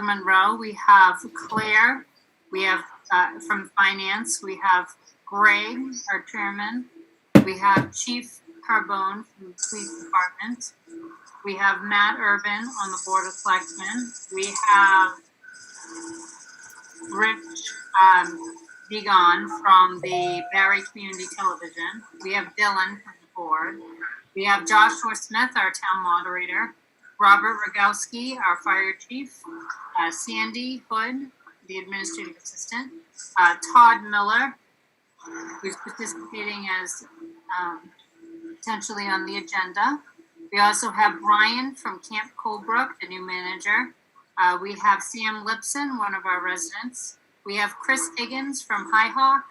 Monroe, we have Claire, we have from Finance, we have Greg, our chairman, we have Chief Carbone from the Police Department, we have Matt Urban on the Board of Selectmen, we have Rich Vigon from the Barre Community Television, we have Dylan from the board, we have Joshua Smith, our town moderator, Robert Rogowski, our fire chief, Sandy Hood, the administrative assistant, Todd Miller, who's participating as potentially on the agenda. We also have Brian from Camp Colebrook, the new manager. We have Sam Lipson, one of our residents. We have Chris Higgins from High Hawk,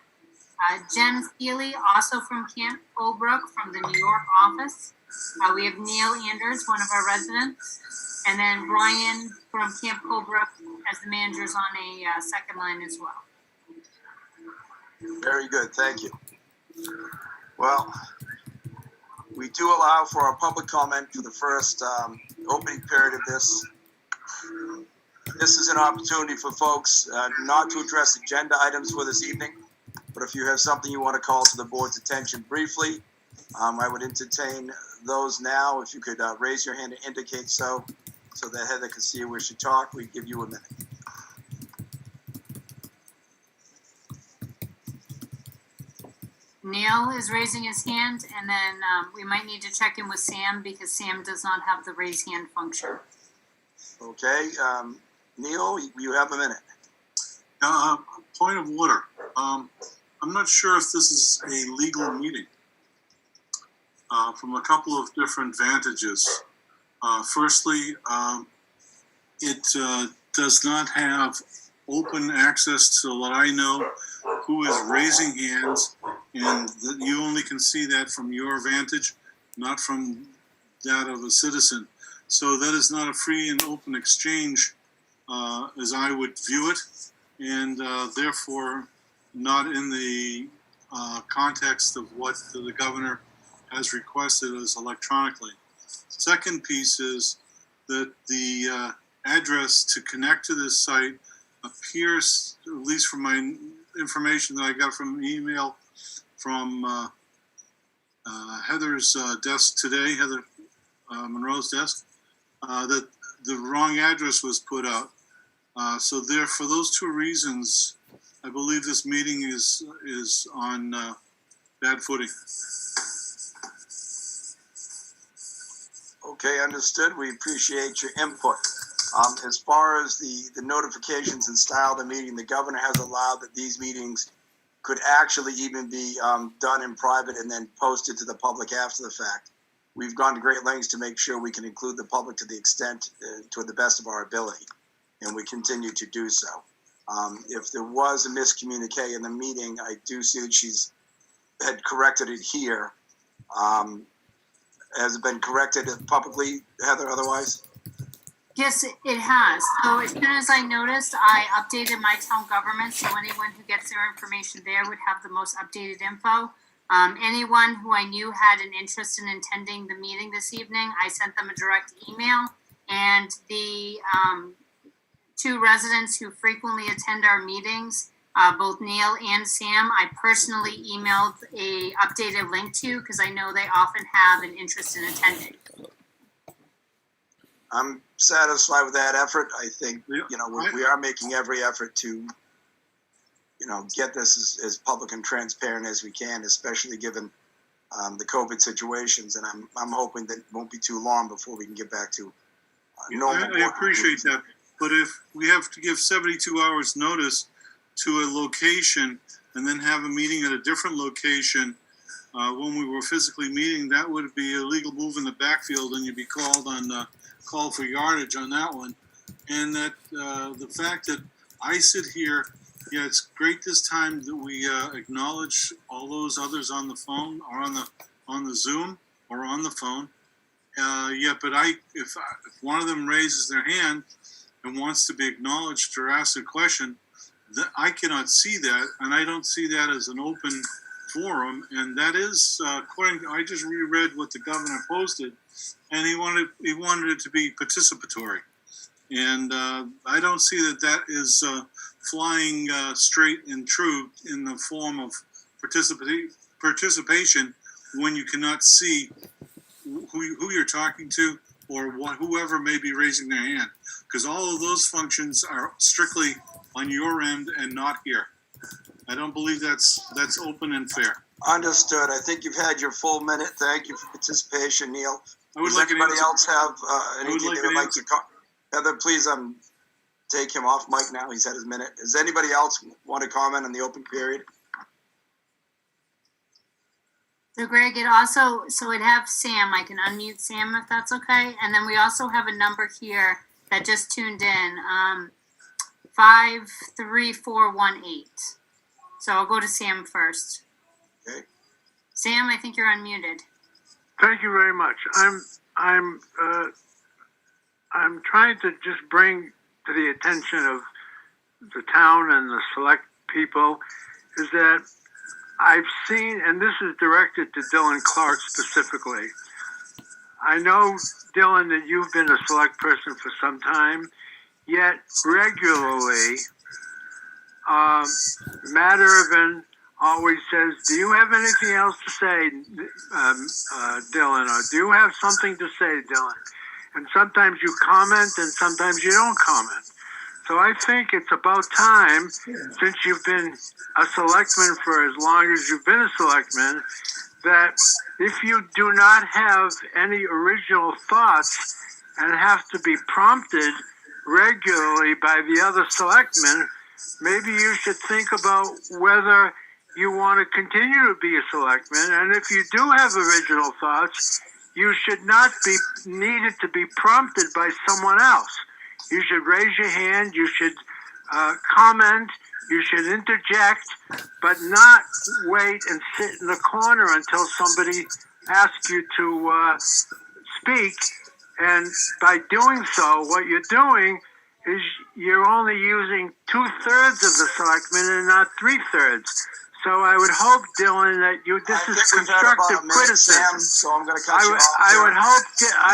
Jen Feely, also from Camp Colebrook from the New York office. We have Neil Anders, one of our residents, and then Brian from Camp Colebrook as the manager's on a second line as well. Very good, thank you. Well, we do allow for our public comment for the first opening period of this. This is an opportunity for folks not to address agenda items for this evening, but if you have something you want to call to the board's attention briefly, I would entertain those now. If you could raise your hand and indicate so that Heather can see you wish to talk. We give you a minute. Neil is raising his hand, and then we might need to check in with Sam because Sam does not have the raise hand function. Okay, Neil, you have a minute. Point of order. I'm not sure if this is a legal meeting from a couple of different vantages. Firstly, it does not have open access to let I know who is raising hands, and that you only can see that from your vantage, not from that of a citizen. So that is not a free and open exchange as I would view it, and therefore not in the context of what the governor has requested as electronically. Second piece is that the address to connect to this site appears, at least from my information that I got from an email from Heather's desk today, Heather Monroe's desk, that the wrong address was put out. So there, for those two reasons, I believe this meeting is on bad footing. Okay, understood. We appreciate your input. As far as the notifications and style of the meeting, the governor has allowed that these meetings could actually even be done in private and then posted to the public after the fact. We've gone to great lengths to make sure we can include the public to the extent, to the best of our ability, and we continue to do so. If there was a miscommunique in the meeting, I do see that she's had corrected it here. Has it been corrected publicly, Heather, otherwise? Yes, it has. So as soon as I noticed, I updated my town government, so anyone who gets their information there would have the most updated info. Anyone who I knew had an interest in attending the meeting this evening, I sent them a direct email. And the two residents who frequently attend our meetings, both Neil and Sam, I personally emailed a updated link to because I know they often have an interest in attending. I'm satisfied with that effort. I think, we are making every effort to, get this as public and transparent as we can, especially given the COVID situations. And I'm hoping that it won't be too long before we can get back to normal. I appreciate that. But if we have to give 72 hours notice to a location and then have a meeting at a different location when we were physically meeting, that would be a legal move in the backfield, and you'd be called for yardage on that one. And that the fact that I sit here, yeah, it's great this time that we acknowledge all those others on the phone or on the Zoom or on the phone. But if one of them raises their hand and wants to be acknowledged or ask a question, I cannot see that, and I don't see that as an open forum. And that is according to, I just reread what the governor posted, and he wanted it to be participatory. And I don't see that is flying straight and true in the form of participation when you cannot see who you're talking to or whoever may be raising their hand. Because all of those functions are strictly on your end and not here. I don't believe that's open and fair. Understood. I think you've had your full minute. Thank you for participation, Neil. I would Does like an anybody answer. else have anything like they would an like answer. to Heather, please take him off mic now. He's had his minute. Does anybody else want to comment on the open period? So Greg, it also, so it have Sam, I can unmute Sam if that's okay. And then we also have a number here that just tuned in, 53418. So I'll go to Sam first. Okay. Sam, I think you're unmuted. Thank you very much. I'm trying to just bring to the attention of the town and the select people is that I've seen, and this is directed to Dylan Clark specifically. I know, Dylan, that you've been a select person for some time, yet regularly, Matt Irvin always says, do you have anything else to say, Dylan? Or do you have something to say, Dylan? And sometimes you comment and sometimes you don't comment. So I think it's about time, since you've been a selectman for as long as you've been a selectman, that if you do not have any original thoughts and have to be prompted regularly by the other selectmen, maybe you should think about whether you want to continue to be a selectman. And if you do have original thoughts, you should not be needed to be prompted by someone else. You should raise your hand, you should comment, you should interject, but not wait and sit in the corner until somebody asks you to speak. And by doing so, what you're doing is you're only using 2/3 of the selectmen and not 3/3. So I would hope, Dylan, that this is constructive criticism. Sam, so I'm going to cut you off. I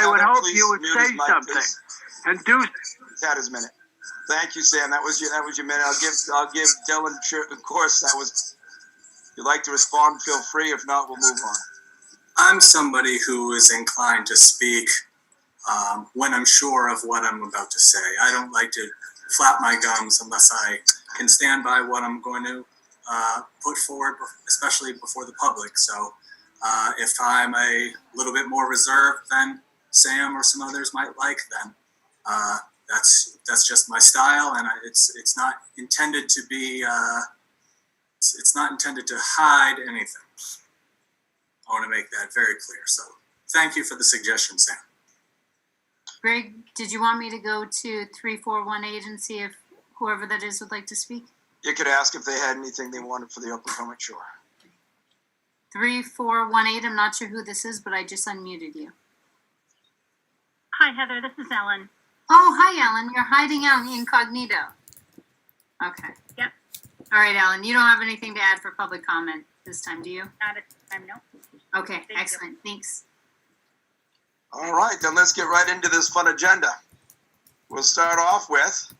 would hope Please you would mute say his mic, something please. and do. He's had his minute. Thank you, Sam. That was your minute. I'll give Dylan. Of course, that was. If you'd like to respond, feel free. If not, we'll move on. I'm somebody who is inclined to speak when I'm sure of what I'm about to say. I don't like to flap my gums unless I can stand by what I'm going to put forward, especially before the public. So if I'm a little bit more reserved than Sam or some others might like, then that's just my style, and it's not intended to be. It's not intended to hide anything. I want to make that very clear. So thank you for the suggestion, Sam. Greg, did you want me to go to 3418 and see if whoever that is would like to speak? You could ask if they had anything they wanted for the open comment. Sure. 3418, I'm not sure who this is, but I just unmuted you. Hi, Heather. This is Ellen. Oh, hi, Ellen. You're hiding out incognito. Okay. Yep. All right, Ellen. You don't have anything to add for public comment this time, do you? Not at this time, no. Okay, Thank you. excellent. Thanks. All right, then let's get right into this fun agenda. We'll start off with,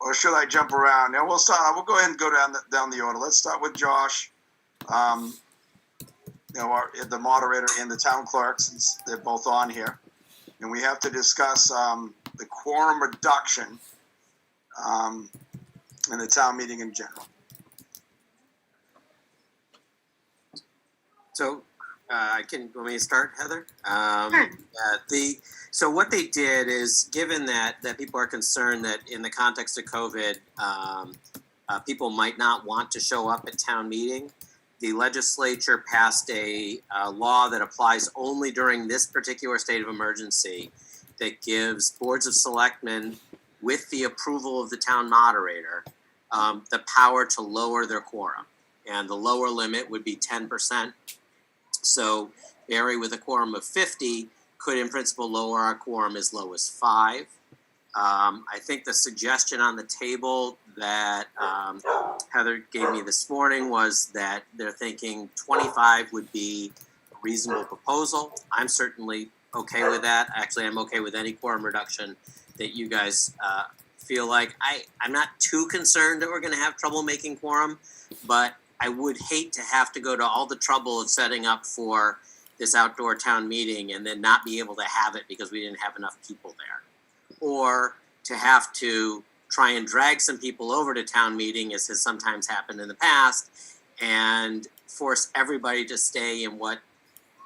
or should I jump around? Now we'll start. We'll go ahead and go down the order. Let's start with Josh. The moderator and the town clerk, since they're both on here, and we have to discuss the quorum reduction in the town meeting in general. So, want me to start, Heather? Sure. So what they did is, given that people are concerned that in the context of COVID, people might not want to show up at town meeting, the legislature passed a law that applies only during this particular state of emergency that gives boards of selectmen, with the approval of the town moderator, the power to lower their quorum. And the lower limit would be 10%. So Barre, with a quorum of 50, could in principle lower our quorum as low as 5. I think the suggestion on the table that Heather gave me this morning was that they're thinking 25 would be a reasonable proposal. I'm certainly okay with that. Actually, I'm okay with any quorum reduction that you guys feel like. I'm not too concerned that we're going to have trouble making quorum, but I would hate to have to go to all the trouble of setting up for this outdoor town meeting and then not be able to have it because we didn't have enough people there. Or to have to try and drag some people over to town meeting, as has sometimes happened in the past, and force everybody to stay in what,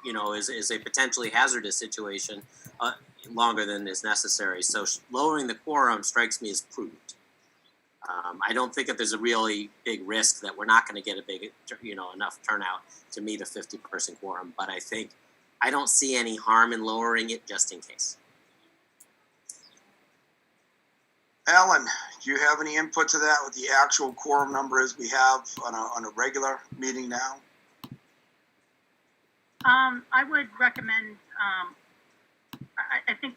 you know, is a potentially hazardous situation longer than is necessary. So lowering the quorum strikes me as prudent. I don't think that there's a really big risk that we're not going to get a big, enough turnout to meet a 50-person quorum. But I don't see any harm in lowering it just in case. Alan, do you have any input to that, what the actual quorum number is we have on a regular meeting now? I would recommend, I think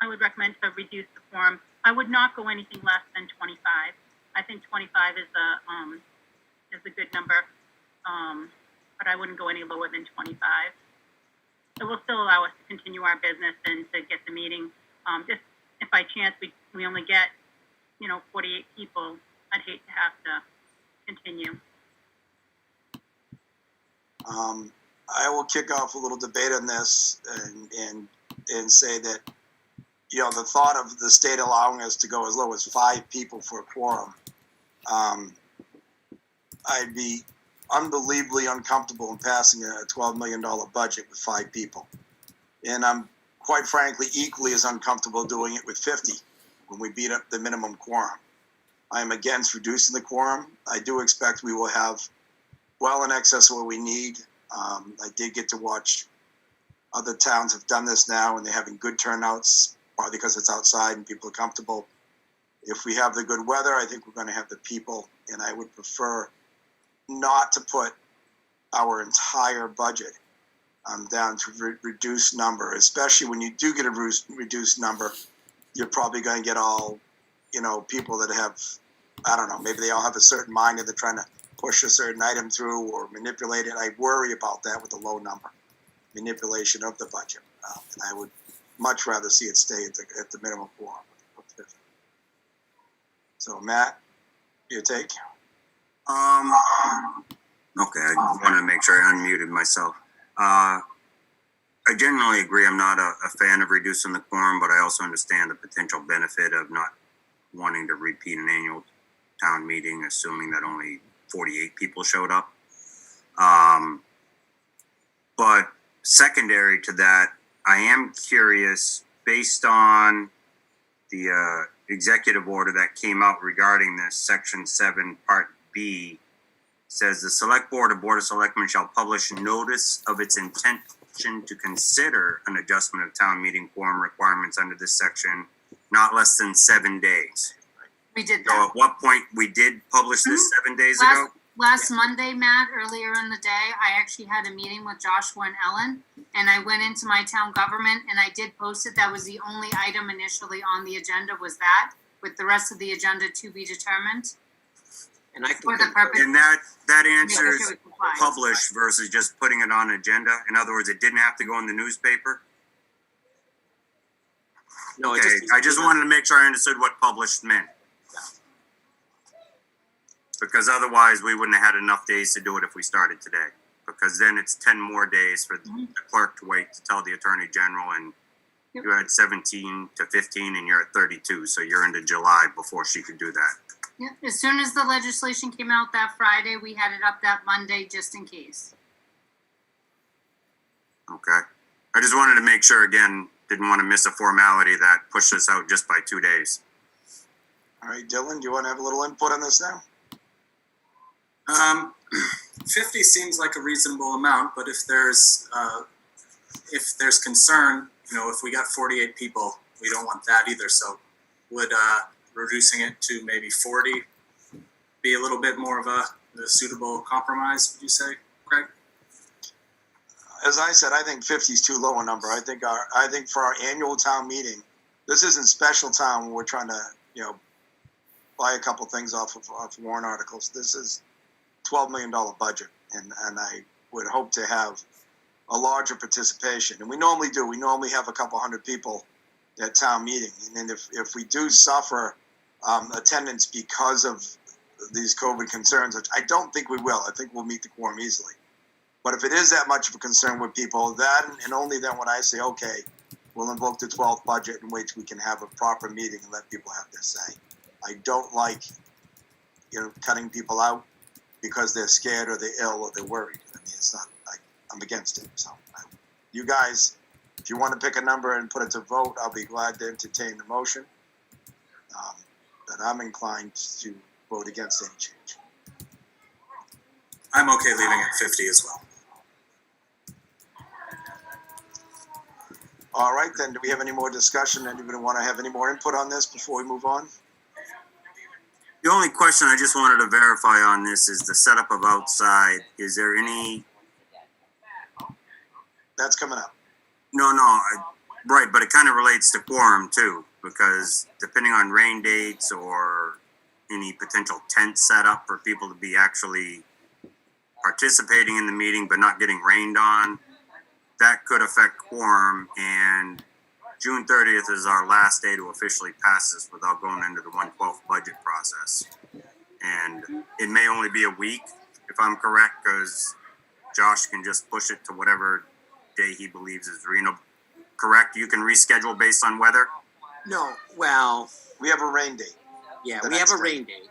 I would recommend to reduce the quorum. I would not go anything less than 25. I think 25 is a good number, but I wouldn't go any lower than 25. It will still allow us to continue our business and to get the meeting. Just if by chance we only get, 48 people, I'd hate to have to continue. I will kick off a little debate on this and say that, the thought of the state allowing us to go as low as 5 people for a quorum, I'd be unbelievably uncomfortable in passing a $12 million budget with 5 people. And I'm quite frankly equally as uncomfortable doing it with 50 when we beat up the minimum quorum. I am against reducing the quorum. I do expect we will have well in excess of what we need. I did get to watch other towns have done this now, and they're having good turnouts, partly because it's outside and people are comfortable. If we have the good weather, I think we're going to have the people, and I would prefer not to put our entire budget down to reduced number, especially when you do get a reduced number. You're probably going to get all, people that have, I don't know, maybe they all have a certain mind that they're trying to push a certain item through or manipulate it. I worry about that with the low number, manipulation of the budget. And I would much rather see it stay at the minimum quorum. So, Matt, your take? Okay, I wanted to make sure I unmuted myself. I generally agree. I'm not a fan of reducing the quorum, but I also understand the potential benefit of not wanting to repeat an annual town meeting, assuming that only 48 people showed up. But secondary to that, I am curious, based on the executive order that came out regarding this, Section 7, Part B, says the Select Board or Board of Selectmen shall publish notice of its intention to consider an adjustment of town meeting quorum requirements under this section, not less than 7 days. We did So that. at what point we did publish this 7 days ago? Last Monday, Matt, earlier in the day, I actually had a meeting with Joshua and Ellen, and I went into my town government and I did post it. That was the only item initially on the agenda, was that, with the rest of the agenda to be determined. And I For the can, purpose. And that Making answers sure it complies. publish versus just putting it on agenda. In other words, it didn't have to go in the newspaper. no, it Okay, just, I just wanted to make sure I understood what published meant. Because otherwise, we wouldn't have had enough days to do it if we started today. Because then it's 10 more days for the clerk to wait to tell the Attorney General, and Yep. you had 17 to 15 and you're at 32, so you're into July before she could do that. Yeah, as soon as the legislation came out that Friday, we had it up that Monday just in case. Okay. I just wanted to make sure, again, didn't want to miss a formality that pushed us out just by 2 days. All right, Dylan, do you want to have a little input on this now? 50 seems like a reasonable amount, but if there's concern, if we got 48 people, we don't want that either. So would reducing it to maybe 40 be a little bit more of a suitable compromise, would you say, Craig? As I said, I think 50 is too low a number. I think for our annual town meeting, this isn't special town when we're trying to, buy a couple things off warrant articles. This is $12 million budget, and I would hope to have a larger participation. And we normally do. We normally have a couple hundred people at town meeting. And then if we do suffer attendance because of these COVID concerns, which I don't think we will, I think we'll meet the quorum easily. But if it is that much of a concern with people, then and only then would I say, okay, we'll invoke the 12th budget and wait till we can have a proper meeting and let people have their say. I don't like, cutting people out because they're scared or they're ill or they're worried. I mean, it's not, I'm against it. So you guys, if you want to pick a number and put it to vote, I'll be glad to entertain the motion. But I'm inclined to vote against any change. I'm okay leaving it 50 as well. All right, then, do we have any more discussion? Anybody want to have any more input on this before we move on? The only question I just wanted to verify on this is the setup of outside. Is there any? That's coming up. No, right, but it kind of relates to quorum too, because depending on rain dates or any potential tent setup for people to be actually participating in the meeting but not getting rained on, that could affect quorum, and June 30th is our last day to officially pass this without going into the 1/12 budget process. And it may only be a week, if I'm correct, because Josh can just push it to whatever day he believes is reasonable. Correct? You can reschedule based on weather? No, well, We have a rain date. yeah, The we have next a day. rain date,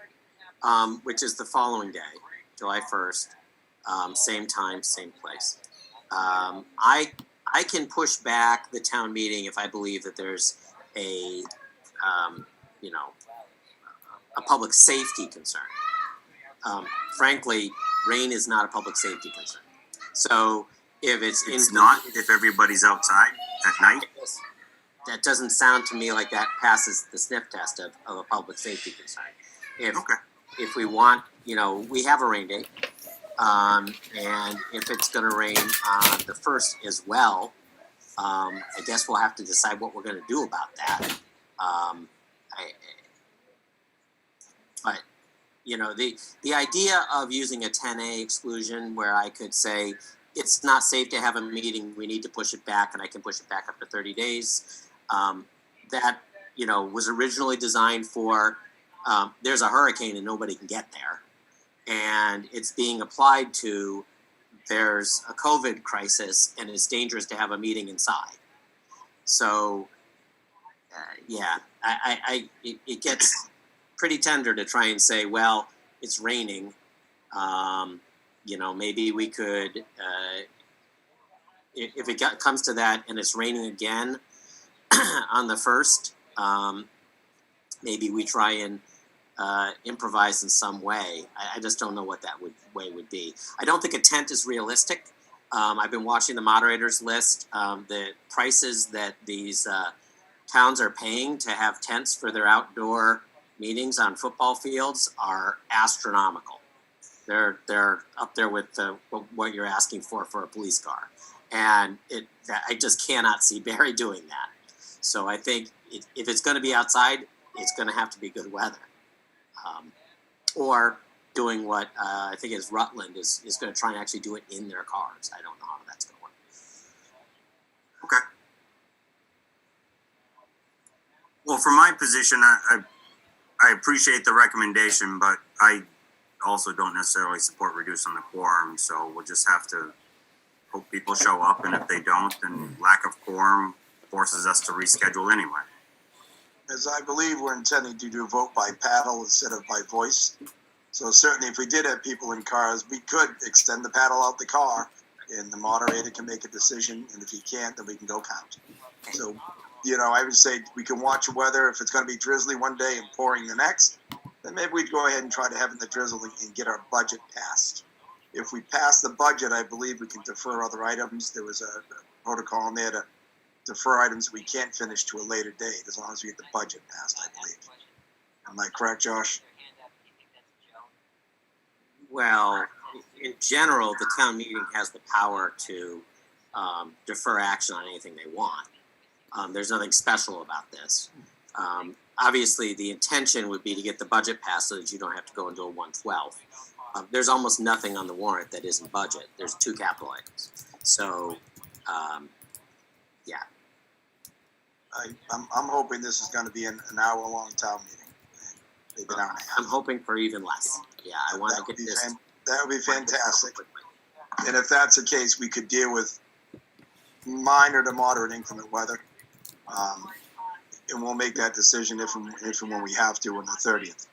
which is the following day, July 1st, same time, same place. I can push back the town meeting if I believe that there's a public safety concern. Frankly, rain is not a public safety concern. So if It's not if everybody's outside at night? that doesn't sound to me like that passes the sniff test of a public safety concern. If we want, we have a rain date. And if it's going to rain on the 1st as well, I guess we'll have to decide what we're going to do about that. But the idea of using a 10A exclusion where I could say it's not safe to have a meeting, we need to push it back, and I can push it back up to 30 days. That was originally designed for there's a hurricane and nobody can get there. And it's being applied to there's a COVID crisis and it's dangerous to have a meeting inside. So, it gets pretty tender to try and say, well, it's raining. Maybe we could, if it comes to that and it's raining again on the 1st, maybe we try and improvise in some way. I just don't know what that way would be. I don't think a tent is realistic. I've been watching the moderators list. The prices that these towns are paying to have tents for their outdoor meetings on football fields are astronomical. They're up there with what you're asking for a police car, and I just cannot see Barre doing that. So I think if it's going to be outside, it's going to have to be good weather. Or doing what I think is Rutland is going to try and actually do it in their cars. I don't know how that's going to work. Okay. Well, from my position, I appreciate the recommendation, but I also don't necessarily support reducing the quorum. So we'll just have to hope people show up, and if they don't, then lack of quorum forces us to reschedule anyway. As I believe we're intending to do vote by paddle instead of by voice. So certainly if we did have people in cars, we could extend the paddle out the car and the moderator can make a decision. And if he can't, then we can go count. So, I would say we can watch the weather. If it's going to be drizzly one day and pouring the next, then maybe we'd go ahead and try to have in the drizzle and get our budget passed. If we pass the budget, I believe we can defer other items. There was a protocol in there to defer items we can't finish to a later date, as long as we get the budget passed, I believe. Am I correct, Josh? Well, in general, the town meeting has the power to defer action on anything they want. There's nothing special about this. Obviously, the intention would be to get the budget passed so that you don't have to go into a 1/12. There's almost nothing on the warrant that isn't budget. There's 2 capital items. So I'm hoping this is gonna be an hour-long town meeting. Maybe an hour and a half. I'm hoping for even less. Yeah, I want That to would get be this. That would be fantastic. And if that's the case, we could deal with minor to moderate inclement weather. And we'll make that decision if and when we have to on the 30th.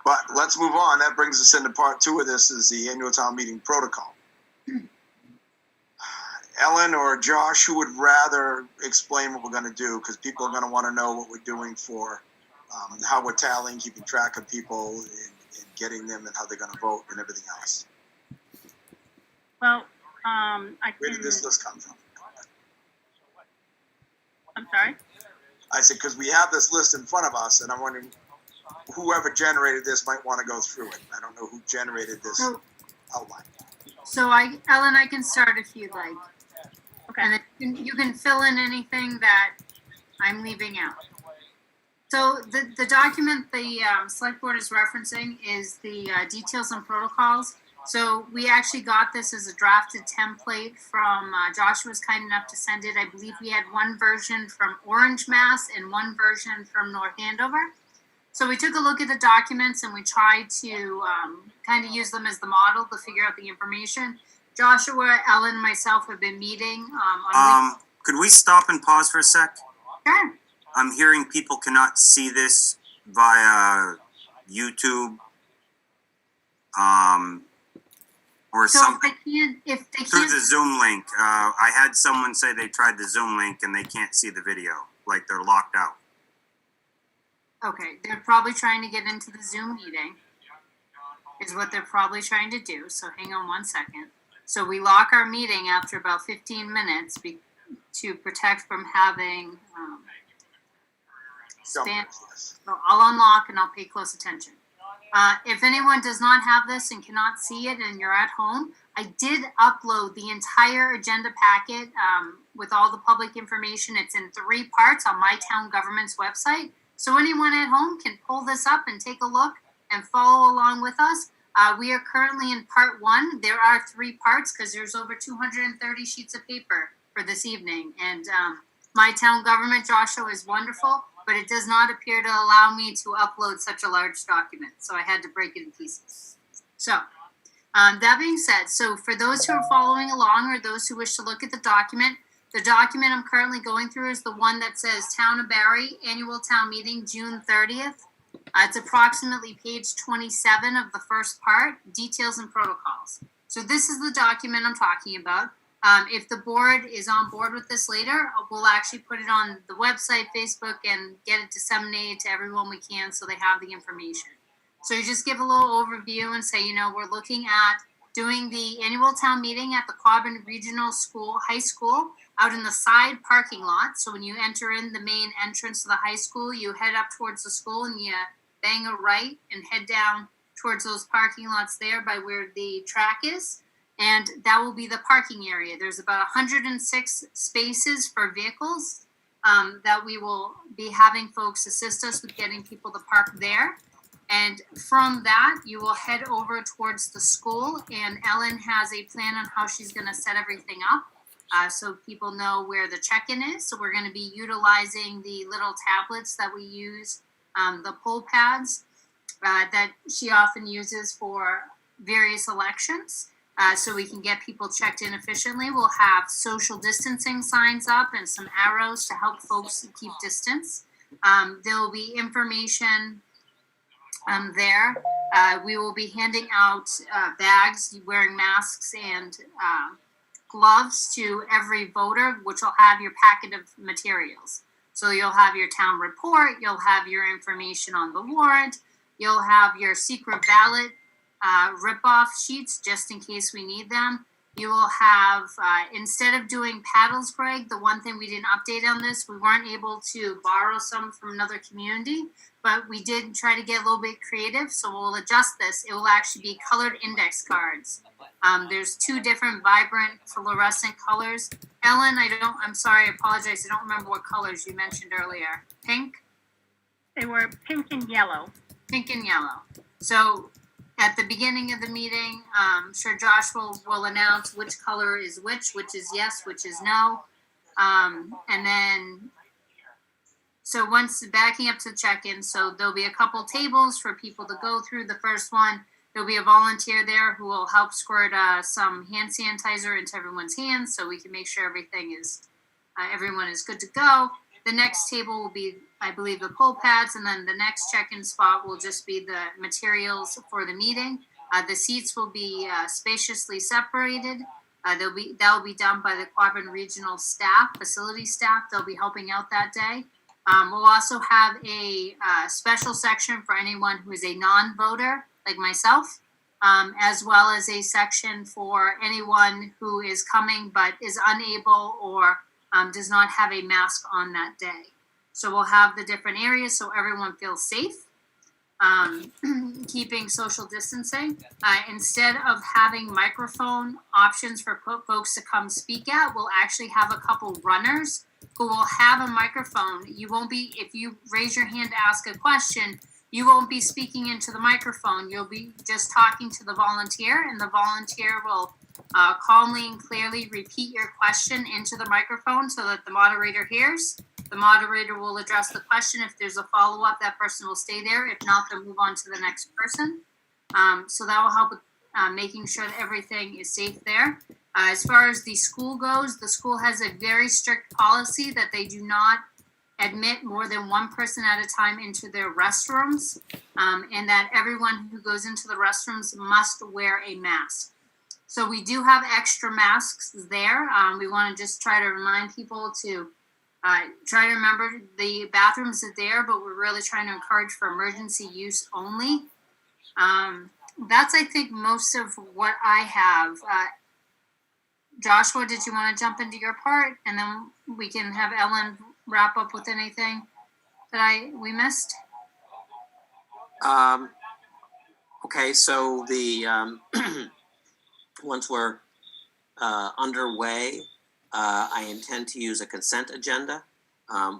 But let's move on. That brings us into part 2 of this, is the annual town meeting protocol. Ellen or Josh, who would rather explain what we're gonna do? Because people are gonna wanna know what we're doing for, how we're tallying, keeping track of people and getting them and how they're gonna vote and everything else. Well, Where did this list come from? I'm sorry? I said, because we have this list in front of us, and I'm wondering, whoever generated this might want to go through it. I don't know who generated this So, outline. Ellen, I can start if you'd like. Okay. And then you can fill in anything that I'm leaving out. So the document the select board is referencing is the details and protocols. So we actually got this as a drafted template from, Josh was kind enough to send it. I believe we had one version from Orange, Mass, and one version from North Andover. So we took a look at the documents and we tried to kind of use them as the model to figure out the information. Joshua, Ellen, and myself have been meeting on Could we stop and pause for a sec? Sure. I'm hearing people cannot see this via YouTube, or So something if they through can't, the Zoom link. I had someone say they tried the Zoom link and they can't see the video, like they're locked out. okay, they're probably trying to get into the Zoom meeting, is what they're probably trying to do. So hang on one second. So we lock our meeting after about 15 minutes to protect from having spam. So I'll unlock and I'll pay close attention. If anyone does not have this and cannot see it and you're at home, I did upload the entire agenda packet with all the public information. It's in 3 parts on my town government's website. So anyone at home can pull this up and take a look and follow along with us. We are currently in part 1. There are 3 parts because there's over 230 sheets of paper for this evening. And my town government, Joshua, is wonderful, but it does not appear to allow me to upload such a large document. So I had to break it in pieces. So that being said, so for those who are following along or those who wish to look at the document I'm currently going through is the one that says Town of Barre Annual Town Meeting, June 30th. It's approximately page 27 of the first part, details and protocols. So this is the document I'm talking about. If the board is on board with this later, we'll actually put it on the website, Facebook, and get it disseminated to everyone we can so they have the information. So you just give a little overview and say, we're looking at doing the annual town meeting at the Quabbin Regional High School out in the side parking lot. So when you enter in the main entrance to the high school, you head up towards the school and you bang a right and head down towards those parking lots there by where the track is. And that will be the parking area. There's about 106 spaces for vehicles that we will be having folks assist us with getting people to park there. And from that, you will head over towards the school. And Ellen has a plan on how she's going to set everything up so people know where the check-in is. So we're going to be utilizing the little tablets that we use, the poll pads that she often uses for various elections. So we can get people checked in efficiently. We'll have social distancing signs up and some arrows to help folks keep distance. There will be information there. We will be handing out bags, wearing masks and gloves to every voter, which will have your packet of materials. So you'll have your town report, you'll have your information on the warrant, you'll have your secret ballot rip-off sheets just in case we need them. You will have, instead of doing paddles, Greg, the one thing we didn't update on this, we weren't able to borrow some from another community, but we did try to get a little bit creative, so we'll adjust this. It will actually be colored index cards. There's 2 different vibrant fluorescent colors. Ellen, I'm sorry, I apologize, I don't remember what colors you mentioned earlier. Pink? They were pink and yellow. Pink and yellow. So at the beginning of the meeting, I'm sure Josh will announce which color is which is yes, which is no. And then, so once backing up to check-in, so there'll be a couple tables for people to go through. The first one, there'll be a volunteer there who will help squirt some hand sanitizer into everyone's hands so we can make sure everyone is good to go. The next table will be, I believe, the poll pads, and then the next check-in spot will just be the materials for the meeting. The seats will be spaciously separated. That will be done by the Quabbin Regional staff, facility staff. They'll be helping out that day. We'll also have a special section for anyone who is a non-voter, like myself, as well as a section for anyone who is coming but is unable or does not have a mask on that day. So we'll have the different areas so everyone feels safe, keeping social distancing. Instead of having microphone options for folks to come speak at, we'll actually have a couple runners who will have a microphone. You won't be, if you raise your hand to ask a question, you won't be speaking into the microphone. You'll be just talking to the volunteer, and the volunteer will calmly and clearly repeat your question into the microphone so that the moderator hears. The moderator will address the question. If there's a follow-up, that person will stay there. If not, they'll move on to the next person. So that will help with making sure that everything is safe there. As far as the school goes, the school has a very strict policy that they do not admit more than one person at a time into their restrooms, and that everyone who goes into the restrooms must wear a mask. So we do have extra masks there. We want to just try to remind people to try to remember the bathrooms are there, but we're really trying to encourage for emergency use only. That's, I think, most of what I have. Joshua, did you want to jump into your part? And then we can have Ellen wrap up with anything that we missed. Okay, so the once we're underway, I intend to use a consent agenda,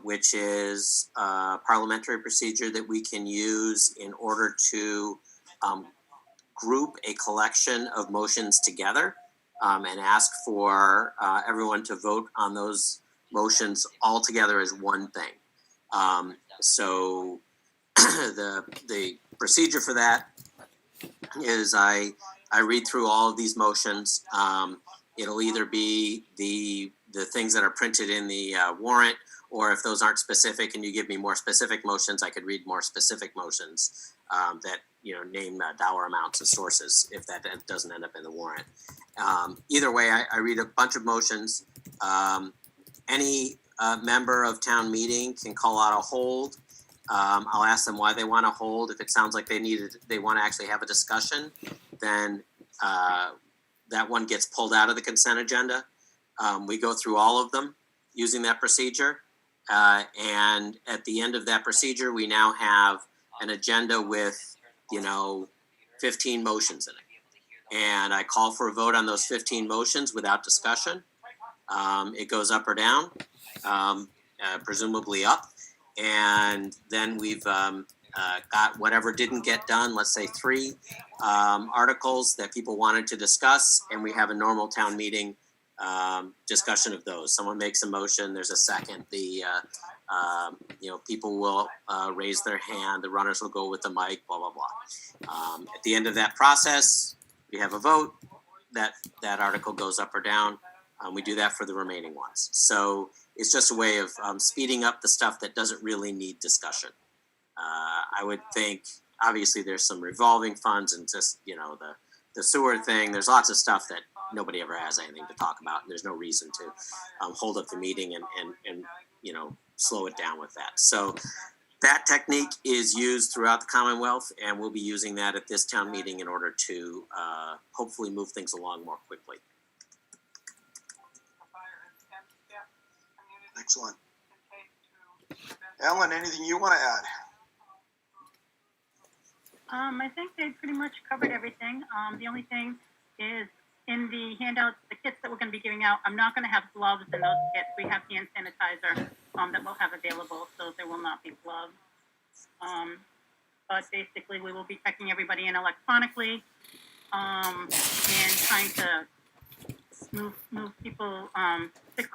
which is a parliamentary procedure that we can use in order to group a collection of motions together and ask for everyone to vote on those motions all together as one thing. So the procedure for that is I read through all of these motions. It'll either be the things that are printed in the warrant, or if those aren't specific and you give me more specific motions, I could read more specific motions that name dollar amounts and sources if that doesn't end up in the warrant. Either way, I read a bunch of motions. Any member of town meeting can call out a hold. I'll ask them why they want to hold. If it sounds like they want to actually have a discussion, then that one gets pulled out of the consent agenda. We go through all of them using that procedure. And at the end of that procedure, we now have an agenda with, 15 motions in it. And I call for a vote on those 15 motions without discussion. It goes up or down, presumably up. And then we've got whatever didn't get done, let's say 3 articles that people wanted to discuss, and we have a normal town meeting discussion of those. Someone makes a motion, there's a second, people will raise their hand, the runners will go with the mic, blah, blah, blah. At the end of that process, we have a vote, that article goes up or down. We do that for the remaining ones. So it's just a way of speeding up the stuff that doesn't really need discussion. I would think, obviously, there's some revolving funds and just, the sewer thing. There's lots of stuff that nobody ever has anything to talk about. And there's no reason to hold up the meeting and slow it down with that. So that technique is used throughout the Commonwealth, and we'll be using that at this town meeting in order to hopefully move things along more quickly. Excellent. Ellen, anything you want to add? I think they pretty much covered everything. The only thing is in the handouts, the kits that we're going to be giving out, I'm not going to have gloves in those kits. We have hand sanitizer that we'll have available, so there will not be gloves. but basically we will be checking everybody in electronically, and trying to move people, 6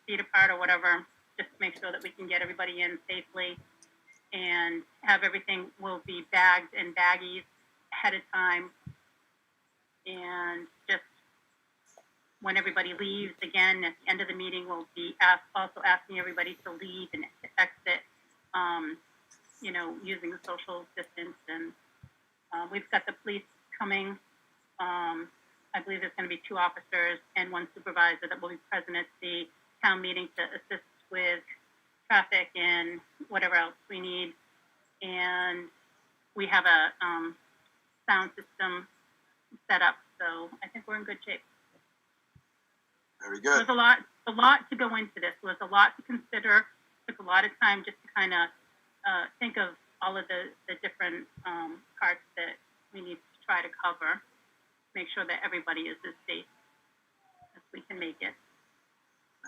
feet apart or whatever, just to make sure that we can get everybody in safely, and have everything will be bagged in baggies ahead of time. And just when everybody leaves, again, at the end of the meeting, we'll be also asking everybody to leave and to exit, using the social distance. And we've got the police coming. I believe there's going to be 2 officers and 1 supervisor that will be present at the town meeting to assist with traffic and whatever else we need. And we have a sound system set up, so I think we're in good shape. Very good. There's a lot to go into this. There's a lot to consider. Took a lot of time just to kind of think of all of the different parts that we need to try to cover. Make sure that everybody is as safe as we can make it.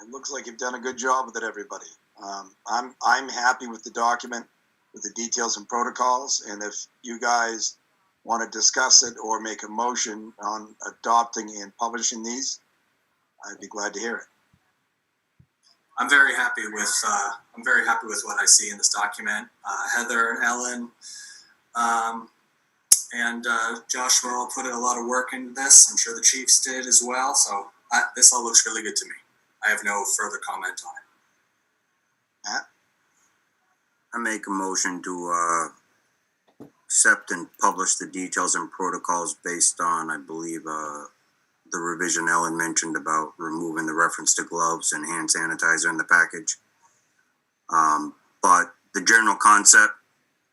It looks like you've done a good job with it, everybody. I'm happy with the document, with the details and protocols, and if you guys want to discuss it or make a motion on adopting and publishing these, I'd be glad to hear it. I'm very happy with what I see in this document. Heather, Ellen, and Joshua all put a lot of work into this. I'm sure the chiefs did as well. So this all looks really good to me. I have no further comment on it. Matt? I make a motion to accept and publish the details and protocols based on, I believe, the revision Ellen mentioned about removing the reference to gloves and hand sanitizer in the package. But the general concept,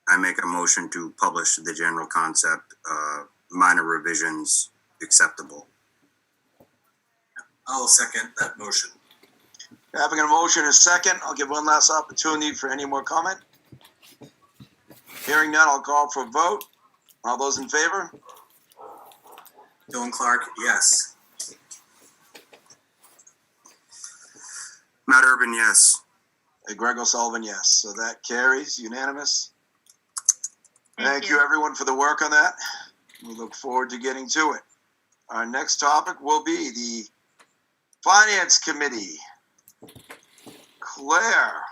I make a motion to publish the general concept, minor revisions acceptable. I'll second that motion. Having a motion and a second, I'll give one last opportunity for any more comment. Hearing none, I'll call for a vote. All those in favor? Dylan Clark, yes. Matt Urban, yes. Greg O'Sullivan, yes. So that carries unanimous. Thank you, you. everyone, for the work on that. We look forward to getting to it. Our next topic will be the Finance Committee. Claire,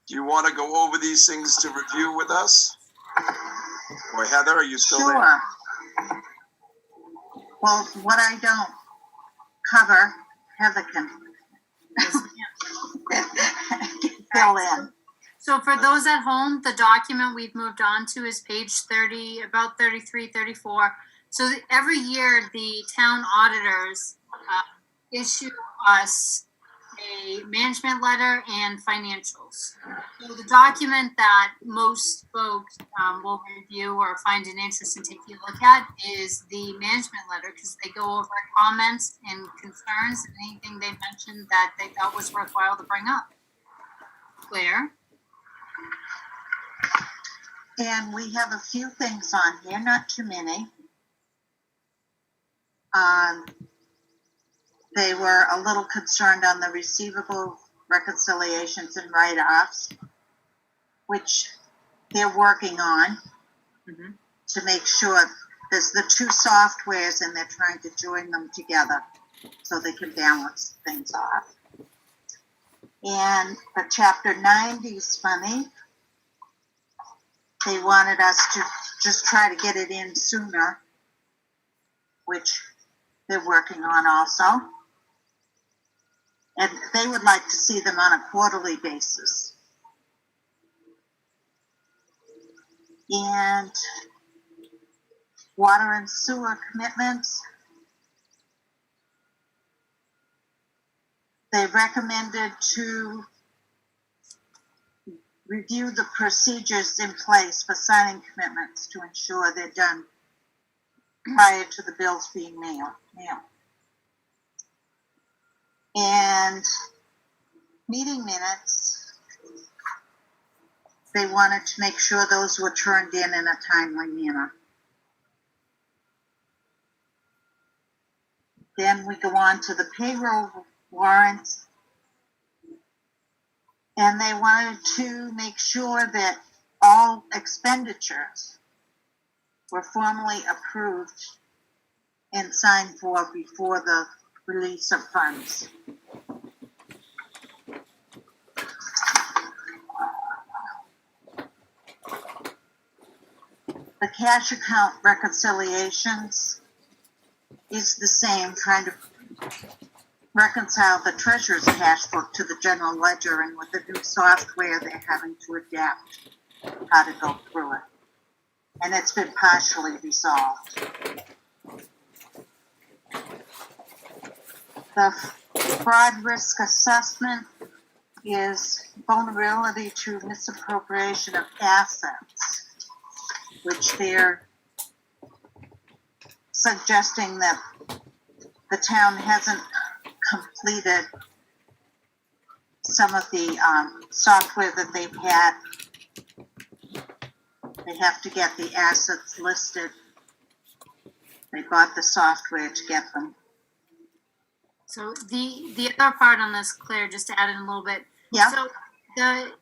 do you want to go over these things to review with us? Or Heather, are you still there? Sure. Well, what I don't cover, Heather can fill in. So for those at home, the document we've moved on to is page 30, about 33, 34. So every year, the town auditors issue us a management letter and financials. So the document that most folks will review or find an interest in taking a look at is the management letter, because they go over comments and concerns and anything they mentioned that they thought was worthwhile to bring up. Claire? And we have a few things on here, not too many. They were a little concerned on the receivable reconciliations and write-offs, which they're working on to make sure. There's the 2 softwares and they're trying to join them together so they can balance things off. And for chapter 90 is funny. They wanted us to just try to get it in sooner, which they're working on also. And they would like to see them on a quarterly basis. And water and sewer commitments. They recommended to review the procedures in place for signing commitments to ensure they're done prior to the bills being mailed. And meeting minutes, they wanted to make sure those were turned in a timely manner. Then we go on to the payroll warrants. And they wanted to make sure that all expenditures were formally approved and signed for before the release of funds. The cash account reconciliations is the same, kind of reconcile the treasurer's cash book to the general ledger, and with the new software, they're having to adapt how to go through it. And it's been partially resolved. The fraud risk assessment is vulnerability to misappropriation of assets, which they're suggesting that the town hasn't completed some of the software that they've had. They have to get the assets listed. They bought the software to get them. So the other part on this, Claire, just to add in a little bit. Yeah. So the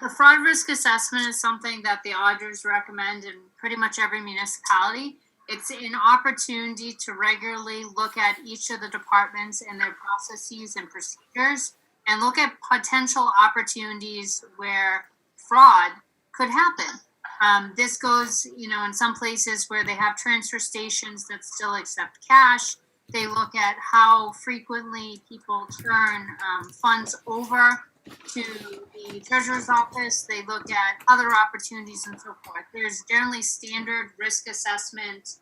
fraud risk assessment is something that the auditors recommend in pretty much every municipality. It's an opportunity to regularly look at each of the departments and their processes and procedures and look at potential opportunities where fraud could happen. This goes, in some places where they have transfer stations that still accept cash. They look at how frequently people turn funds over to the treasurer's office. They look at other opportunities and so forth. There's generally standard risk assessment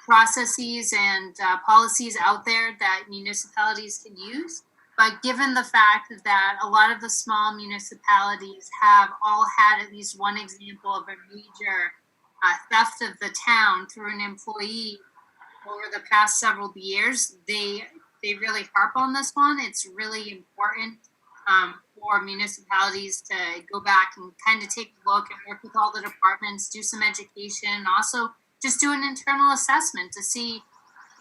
processes and policies out there that municipalities can use. But given the fact that a lot of the small municipalities have all had at least one example of a major theft of the town through an employee over the past several years, they really harp on this one. It's really important for municipalities to go back and kind of take a look and work with all the departments, do some education, and also just do an internal assessment to see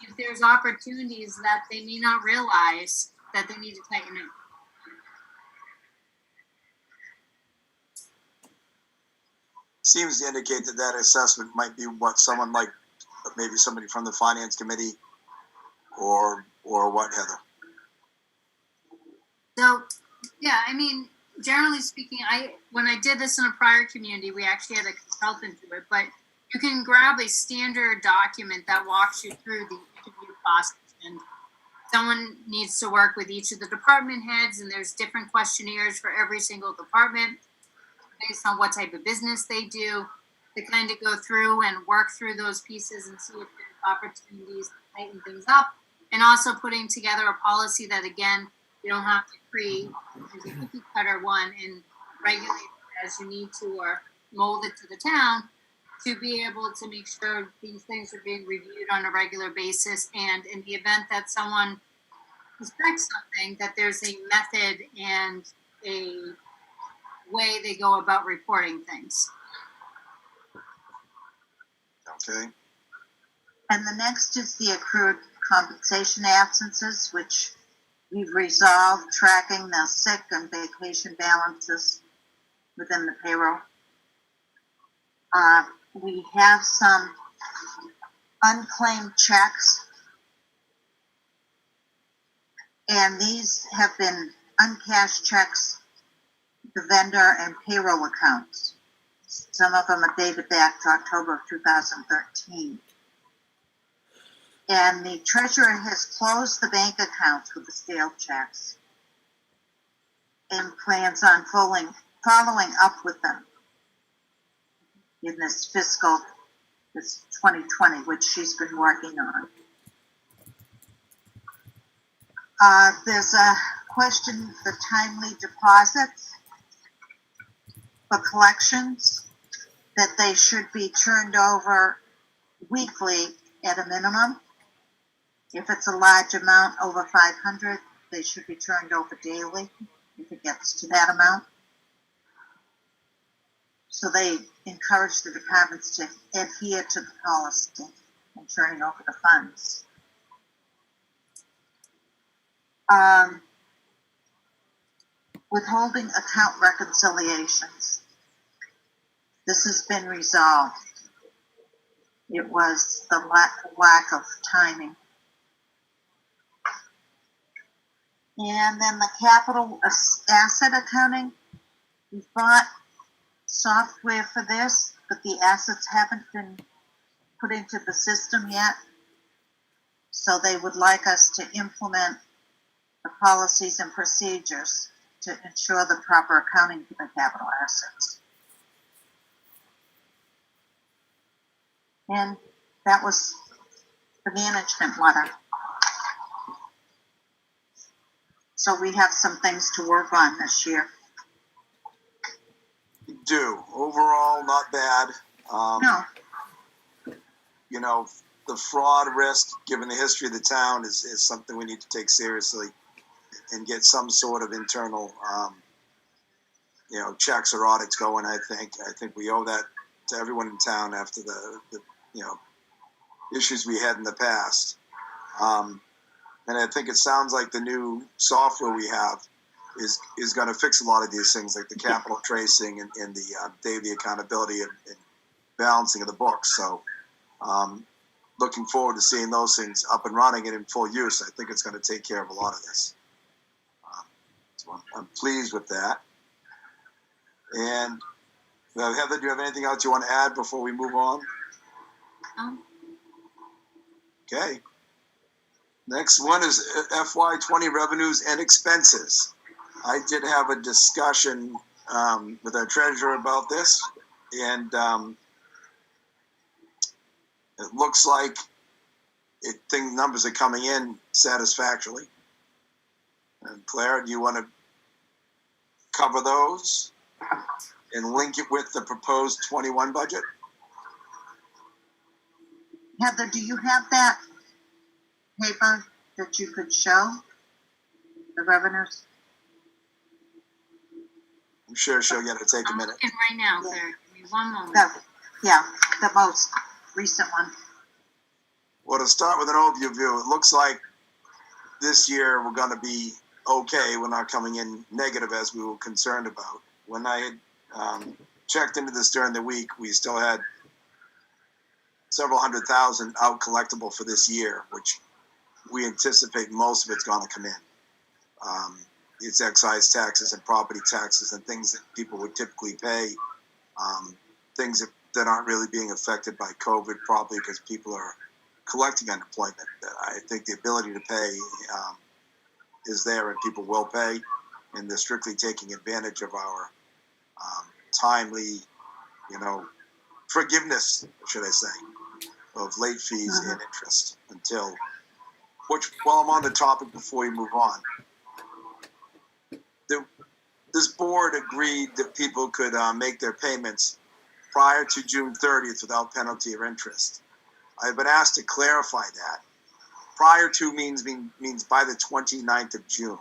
if there's opportunities that they may not realize that they need to tighten up. Seems to indicate that that assessment might be what someone like maybe somebody from the finance committee or what, Heather? So, yeah, generally speaking, when I did this in a prior community, we actually had a consultant do it, but you can grab a standard document that walks you through the interview process, and someone needs to work with each of the department heads, and there's different questionnaires for every single department based on what type of business they do, to kind of go through and work through those pieces and see if there's opportunities to tighten things up, and also putting together a policy that, again, you don't have to create a cookie cutter one and regulate it as you need to or mold it to the town, to be able to make sure these things are being reviewed on a regular basis, and in the event that someone suspects something, that there's a method and a way they go about reporting things. Okay. And the next is the accrued compensation absences, which we've resolved, tracking the sick and vacation balances within the payroll. We have some unclaimed checks, and these have been uncashed checks, the vendor and payroll accounts. Some of them are dated back to October of 2013. And the treasurer has closed the bank accounts with the stale checks and plans on following up with them in this 2020, which she's been working on. There's a question, the timely deposits for collections, that they should be turned over weekly at a minimum. If it's a large amount over 500, they should be turned over daily if it gets to that amount. So they encourage the departments to adhere to the policy and turning over the funds. withholding account reconciliations. This has been resolved. It was the lack of timing. And then the capital asset accounting, we bought software for this, but the assets haven't been put into the system yet. So they would like us to implement the policies and procedures to ensure the proper accounting for the capital assets. And that was the management letter. So we have some things to work on this year. Do overall not bad. No, You know, the fraud risk, given the history of the town, is something we need to take seriously and get some sort of internal, checks or audits going. I think we owe that to everyone in town after the issues we had in the past. And I think it sounds like the new software we have is going to fix a lot of these things, like the capital tracing and the daily accountability and balancing of the books. So looking forward to seeing those things up and running and in full use. I think it's going to take care of a lot of this. So I'm pleased with that. And Heather, do you have anything else you want to add before we move on? Okay. Next one is FY20 revenues and expenses. I did have a discussion with our treasurer about this, and it looks like numbers are coming in satisfactorily. And Claire, do you want to cover those and link it with the proposed 21 budget? Heather, do you have that paper that you could show the revenues? I'm sure she'll get it. Take a I'm minute. looking right now, Claire. Give me one moment. The most recent one. Well, to start with an overview, it looks like this year we're going to be okay. We're not coming in negative as we were concerned about. When I had checked into this during the week, we still had several $100,000 out collectible for this year, which we anticipate most of it's going to come in. It's excise taxes and property taxes and things that people would typically pay, things that aren't really being affected by COVID, probably because people are collecting unemployment. I think the ability to pay is there, and people will pay, and they're strictly taking advantage of our timely, forgiveness, should I say, of late fees and interest until, while I'm on the topic before we move on, this board agreed that people could make their payments prior to June 30th without penalty or interest. I've been asked to clarify that. Prior to means by the 29th of June.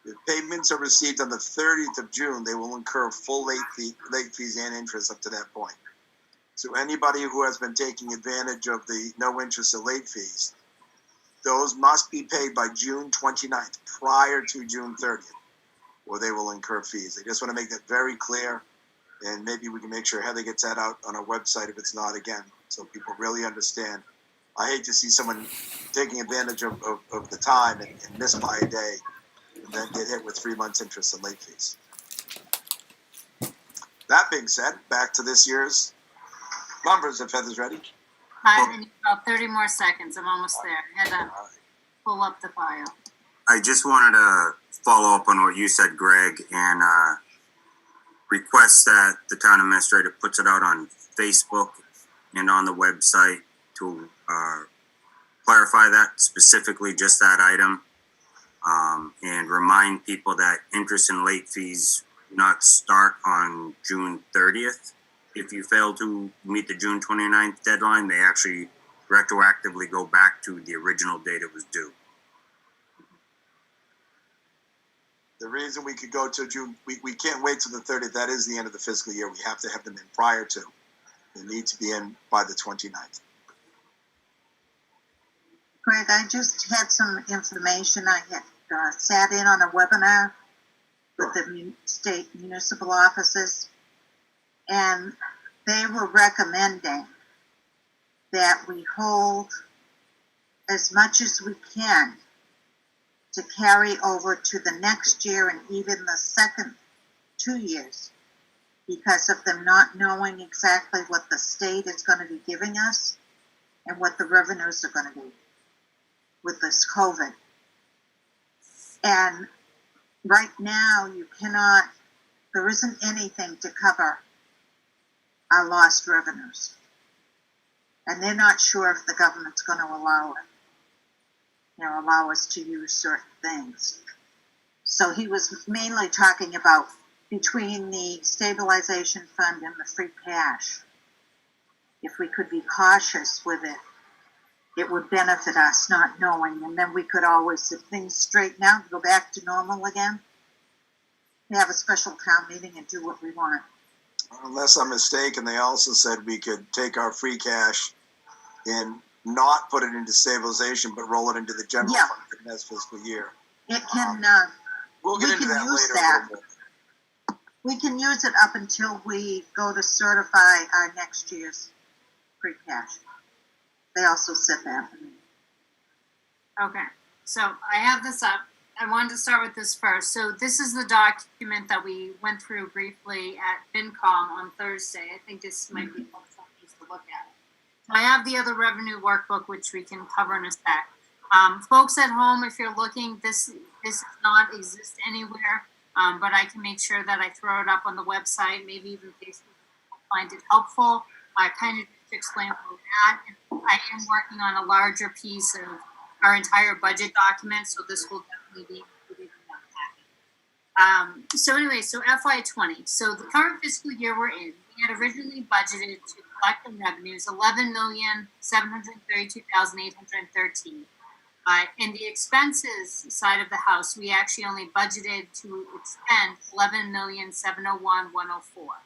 If payments are received on the 30th of June, they will incur full late fees and interest up to that point. So anybody who has been taking advantage of the no interest or late fees, those must be paid by June 29th, prior to June 30th, or they will incur fees. I just want to make that very clear, and maybe we can make sure Heather gets that out on our website if it's not again, so people really understand. I hate to see someone taking advantage of the time and miss by a day, and then get hit with 3 months interest and late fees. That being said, back to this year's numbers, if Heather's ready. I need about 30 more seconds. I'm almost there. I had to pull up the file. I just wanted to follow up on what you said, Greg, and request that the town administrator puts it out on Facebook and on the website to clarify that, specifically just that item, and remind people that interest and late fees do not start on June 30th. If you fail to meet the June 29th deadline, they actually retroactively go back to the original date it was due. The reason we could go to June, we can't wait till the 30th. That is the end of the fiscal year. We have to have them in prior to. They need to be in by the 29th. Greg, I just had some information. I had sat in on a webinar with the state municipal offices, and they were recommending that we hold as much as we can to carry over to the next year and even the second 2 years, because of them not knowing exactly what the state is going to be giving us and what the revenues are going to be with this COVID. And right now, there isn't anything to cover our lost revenues. And they're not sure if the government's going to allow us to use certain things. So he was mainly talking about between the stabilization fund and the free cash. If we could be cautious with it, it would benefit us not knowing. And then we could always, if things straighten out, go back to normal again, have a special town meeting and do what we want. Unless I'm mistaken, they also said we could take our free cash and not put it into stabilization, but roll it into the general fund for the next fiscal year. It can, We'll get we into can that use later. that. A little more. we can use it up until we go to certify our next year's free cash. They also said that. Okay, so I have this up. I wanted to start with this first. So this is the document that we went through briefly at FinCom on Thursday. I think this might be helpful to look at. So I have the other revenue workbook, which we can cover in a sec. Folks at home, if you're looking, this does not exist anywhere, but I can make sure that I throw it up on the website, maybe even Facebook. I find it helpful. I kind of just explain where we're at. And I am working on a larger piece of our entire budget document, so this will definitely be included in that packet. So anyway, so FY20. So the current fiscal year we're in, we had originally budgeted to collect the revenues $11,732,813. In the expenses side of the house, we actually only budgeted to expend $11,701,104.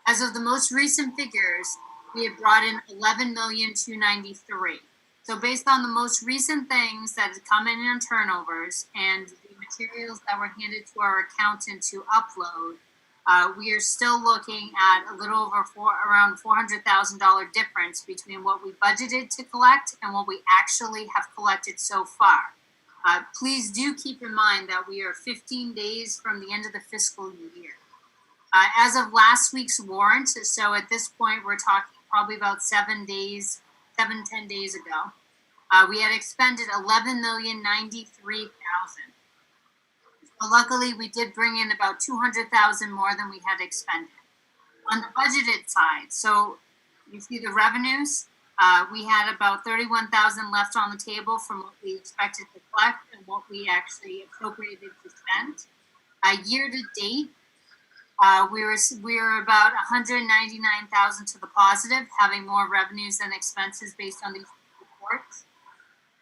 As of the most recent figures, we have brought in $11,293,000. So based on the most recent things that have come in on turnovers and the materials that were handed to our accountant to upload, we are still looking at a little over around $400,000 difference between what we budgeted to collect and what we actually have collected so far. Please do keep in mind that we are 15 days from the end of the fiscal year. As of last week's warrant, so at this point we're talking probably about 10 days ago, we had expended $11,093,000. But luckily, we did bring in about $200,000 more than we had expended. On the budgeted side, so you see the revenues, we had about $31,000 left on the table from what we expected to collect and what we actually appropriated to spend. Year to date, we were about $199,000 to the positive, having more revenues than expenses based on these reports.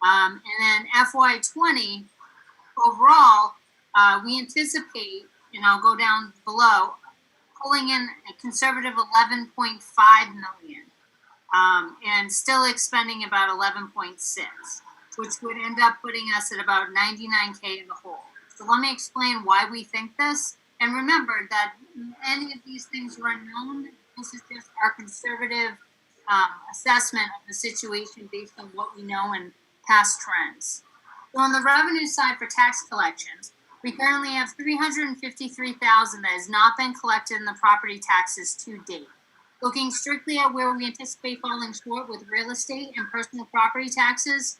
And then FY20 overall, we anticipate, and I'll go down below, pulling in a conservative $11.5 million, and still expending about $11.6, which would end up putting us at about $99K in the hole. So let me explain why we think this. And remember that any of these things are unknown. This is just our conservative assessment of the situation based on what we know and past trends. So on the revenue side for tax collections, we currently have $353,000 that has not been collected in the property taxes to date. Looking strictly at where we anticipate falling short with real estate and personal property taxes,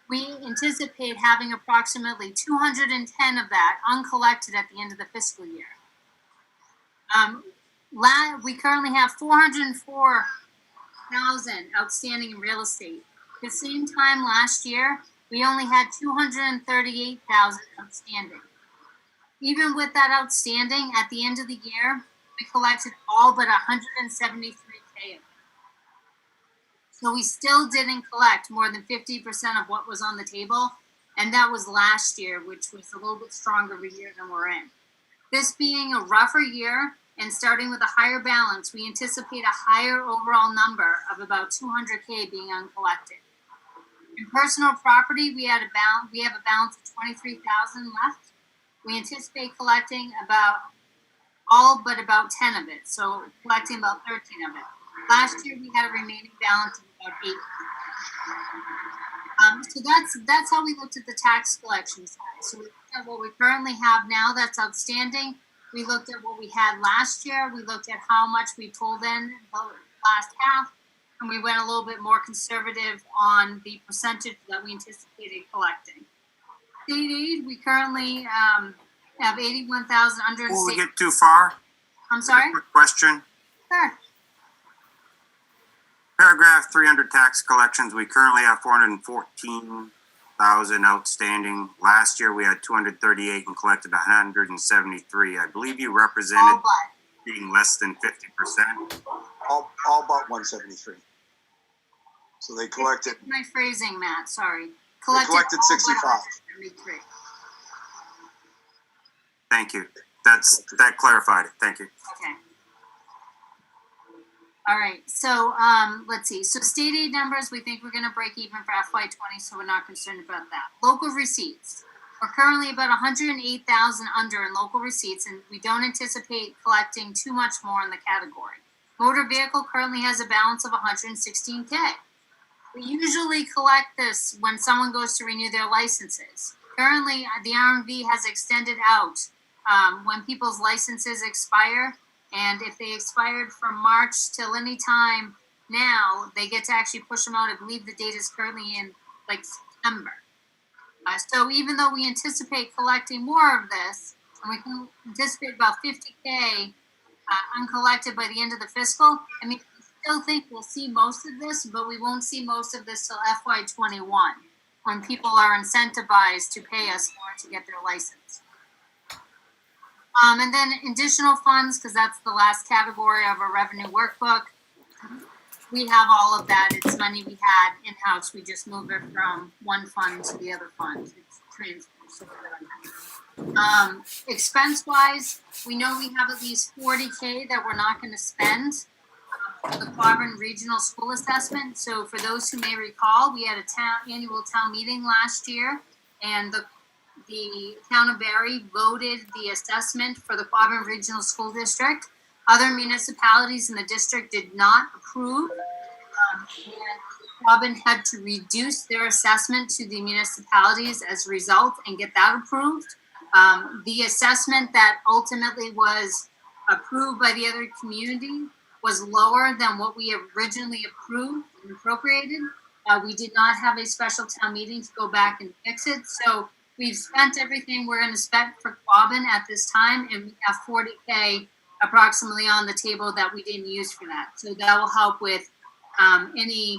we anticipate having approximately 210 of that uncollected at the end of the fiscal year. We currently have 404,000 outstanding in real estate. At the same time last year, we only had 238,000 outstanding. Even with that outstanding, at the end of the year, we collected all but 173K of it. So we still didn't collect more than 50% of what was on the table, and that was last year, which was a little bit stronger of a year than we're in. This being a rougher year and starting with a higher balance, we anticipate a higher overall number of about 200K being uncollected. In personal property, we have a balance of 23,000 left. We anticipate collecting about all but about 10 of it, so collecting about 13 of it. Last year, we had a remaining balance of about 8. So that's how we looked at the tax collection side. So we looked at what we currently have now that's outstanding. We looked at what we had last year. We looked at how much we pulled in the last half, and we went a little bit more conservative on the percentage that we anticipated collecting. State aid, we currently have 81,000 under the Before we state. get too far, I'm sorry? quick question. Sure. Paragraph 300 tax collections, we currently have 414,000 outstanding. Last year we had 238 and collected 173. I believe you represented All but. being less than 50%. All but 173. So they collected, My phrasing, Matt, sorry. collected all but 65. 173. Thank you. That clarified it. Thank you. Okay. All right, so let's see. So state aid numbers, we think we're going to break even for FY20, so we're not concerned about that. Local receipts. We're currently about 108,000 under in local receipts, and we don't anticipate collecting too much more in the category. Motor vehicle currently has a balance of 116K. We usually collect this when someone goes to renew their licenses. Currently, the RMV has extended out when people's licenses expire. And if they expired from March till any time now, they get to actually push them out. I believe the date is currently in like September. So even though we anticipate collecting more of this, and we can anticipate about 50K uncollected by the end of the fiscal, I mean, we still think we'll see most of this, but we won't see most of this till FY21, when people are incentivized to pay us more to get their license. And then additional funds, because that's the last category of a revenue workbook. We have all of that. It's money we had in-house. We just move it from one fund to the other fund. It's transfer. Expense-wise, we know we have at least 40K that we're not going to spend for the Quabbin Regional School Assessment. So for those who may recall, we had a annual town meeting last year, and the town of Barre voted the assessment for the Quabbin Regional School District. Other municipalities in the district did not approve, and Quabbin had to reduce their assessment to the municipalities as a result and get that approved. The assessment that ultimately was approved by the other community was lower than what we originally approved and appropriated. We did not have a special town meeting to go back and fix it, so we've spent everything we're going to spend for Quabbin at this time, and we have 40K approximately on the table that we didn't use for that. So that will help with any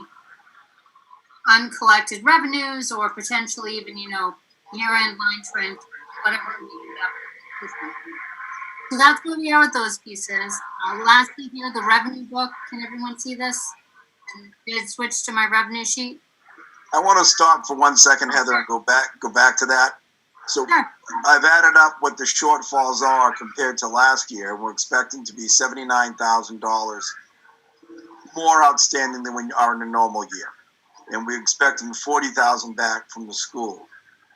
uncollected revenues or potentially even, year-end line trend, whatever we have. So that's where we are with those pieces. Lastly here, the revenue book. Can everyone see this? And did it switch to my revenue sheet? I want to stop for 1 second, Heather, and go back to that. So Sure. I've added up what the shortfalls are compared to last year. We're expecting to be $79,000 more outstanding than we are in a normal year. And we're expecting 40,000 back from the school.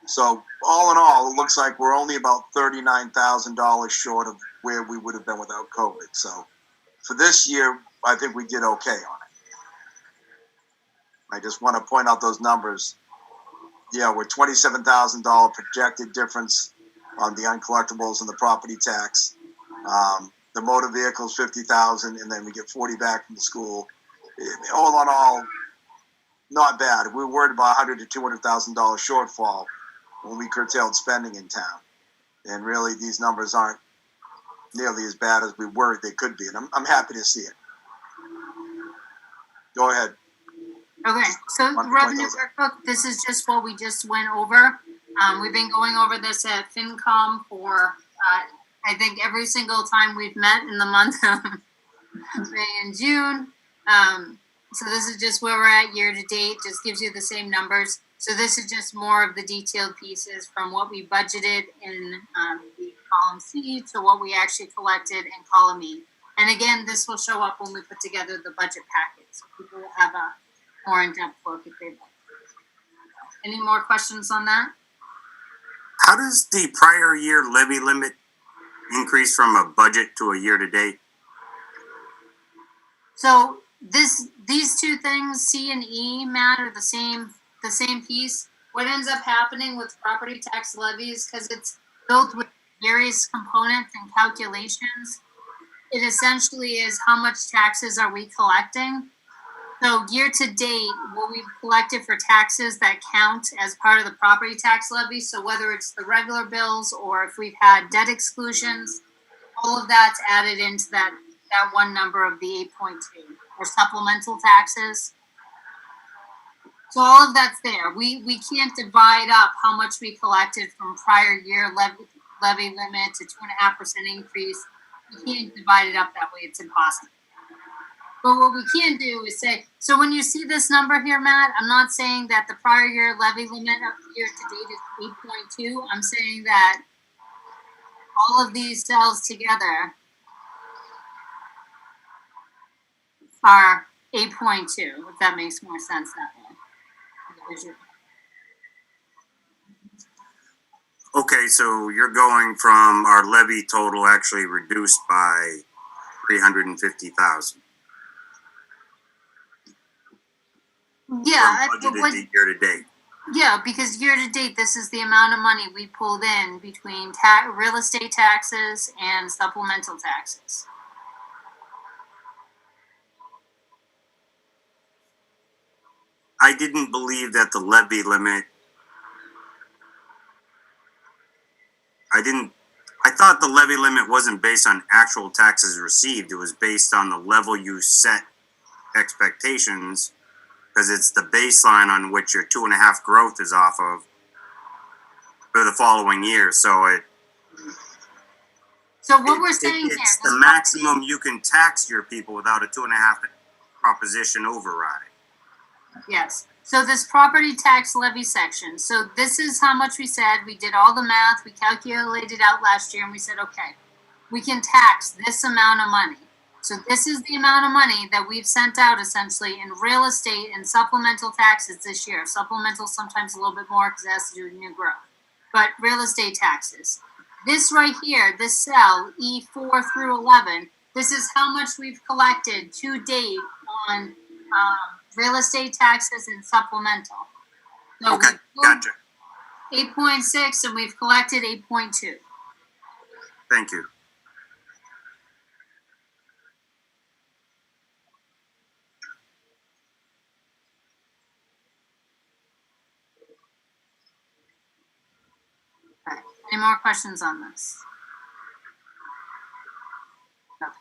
So all in all, it looks like we're only about $39,000 short of where we would have been without COVID. So for this year, I think we did okay on it. I just want to point out those numbers. Yeah, we're $27,000 projected difference on the uncollectibles and the property tax. The motor vehicles, 50,000, and then we get 40 back from the school. All in all, not bad. We were worried about $100,000 to $200,000 shortfall when we curtailed spending in town. And really, these numbers aren't nearly as bad as we worried they could be. And I'm happy to see it. Go ahead. Okay, so the revenue workbook, this is just what we just went over. We've been going over this at FinCom for, I think, every single time we've met in the month of May and June. So this is just where we're at year to date, just gives you the same numbers. So this is just more of the detailed pieces from what we budgeted in the column C to what we actually collected in column E. And again, this will show up when we put together the budget packet. So people will have a more in-depth look if they'd like. Any more questions on that? How does the prior year levy limit increase from a budget to a year to date? So these two things, C and E, Matt, are the same piece. What ends up happening with property tax levies, because it's built with various components and calculations, it essentially is how much taxes are we collecting. So year to date, what we've collected for taxes that count as part of the property tax levy, so whether it's the regular bills or if we've had debt exclusions, all of that's added into that one number of the 8.2, or supplemental taxes. So all of that's there. We can't divide up how much we collected from prior year levy limit to 2.5% increase. We can't divide it up that way. It's impossible. But what we can do is say, so when you see this number here, Matt, I'm not saying that the prior year levy limit of year to date is 8.2. I'm saying that all of these cells together are 8.2, if that makes more sense that way. Okay, so you're going from our levy total actually reduced by 350,000. Yeah, From budgeted to year to date. Yeah, because year to date, this is the amount of money we pulled in between real estate taxes and supplemental taxes. I didn't believe that the levy limit. I thought the levy limit wasn't based on actual taxes received. It was based on the level you set expectations, because it's the baseline on which your 2.5 growth is off of for the following year. So what we're saying it's here, the maximum you can tax your people without a 2.5 proposition override. Yes. So this property tax levy section. So this is how much we said. We did all the math. We calculated out last year, and we said, okay, we can tax this amount of money. So this is the amount of money that we've sent out essentially in real estate and supplemental taxes this year. Supplemental sometimes a little bit more because it has to do with new growth. But real estate taxes. This right here, this cell, E4 through 11, this is how much we've collected to date on real estate taxes and supplemental. So Okay, gotcha. 8.6 and we've collected 8.2. Thank you. Okay. Any more questions on this? Okay.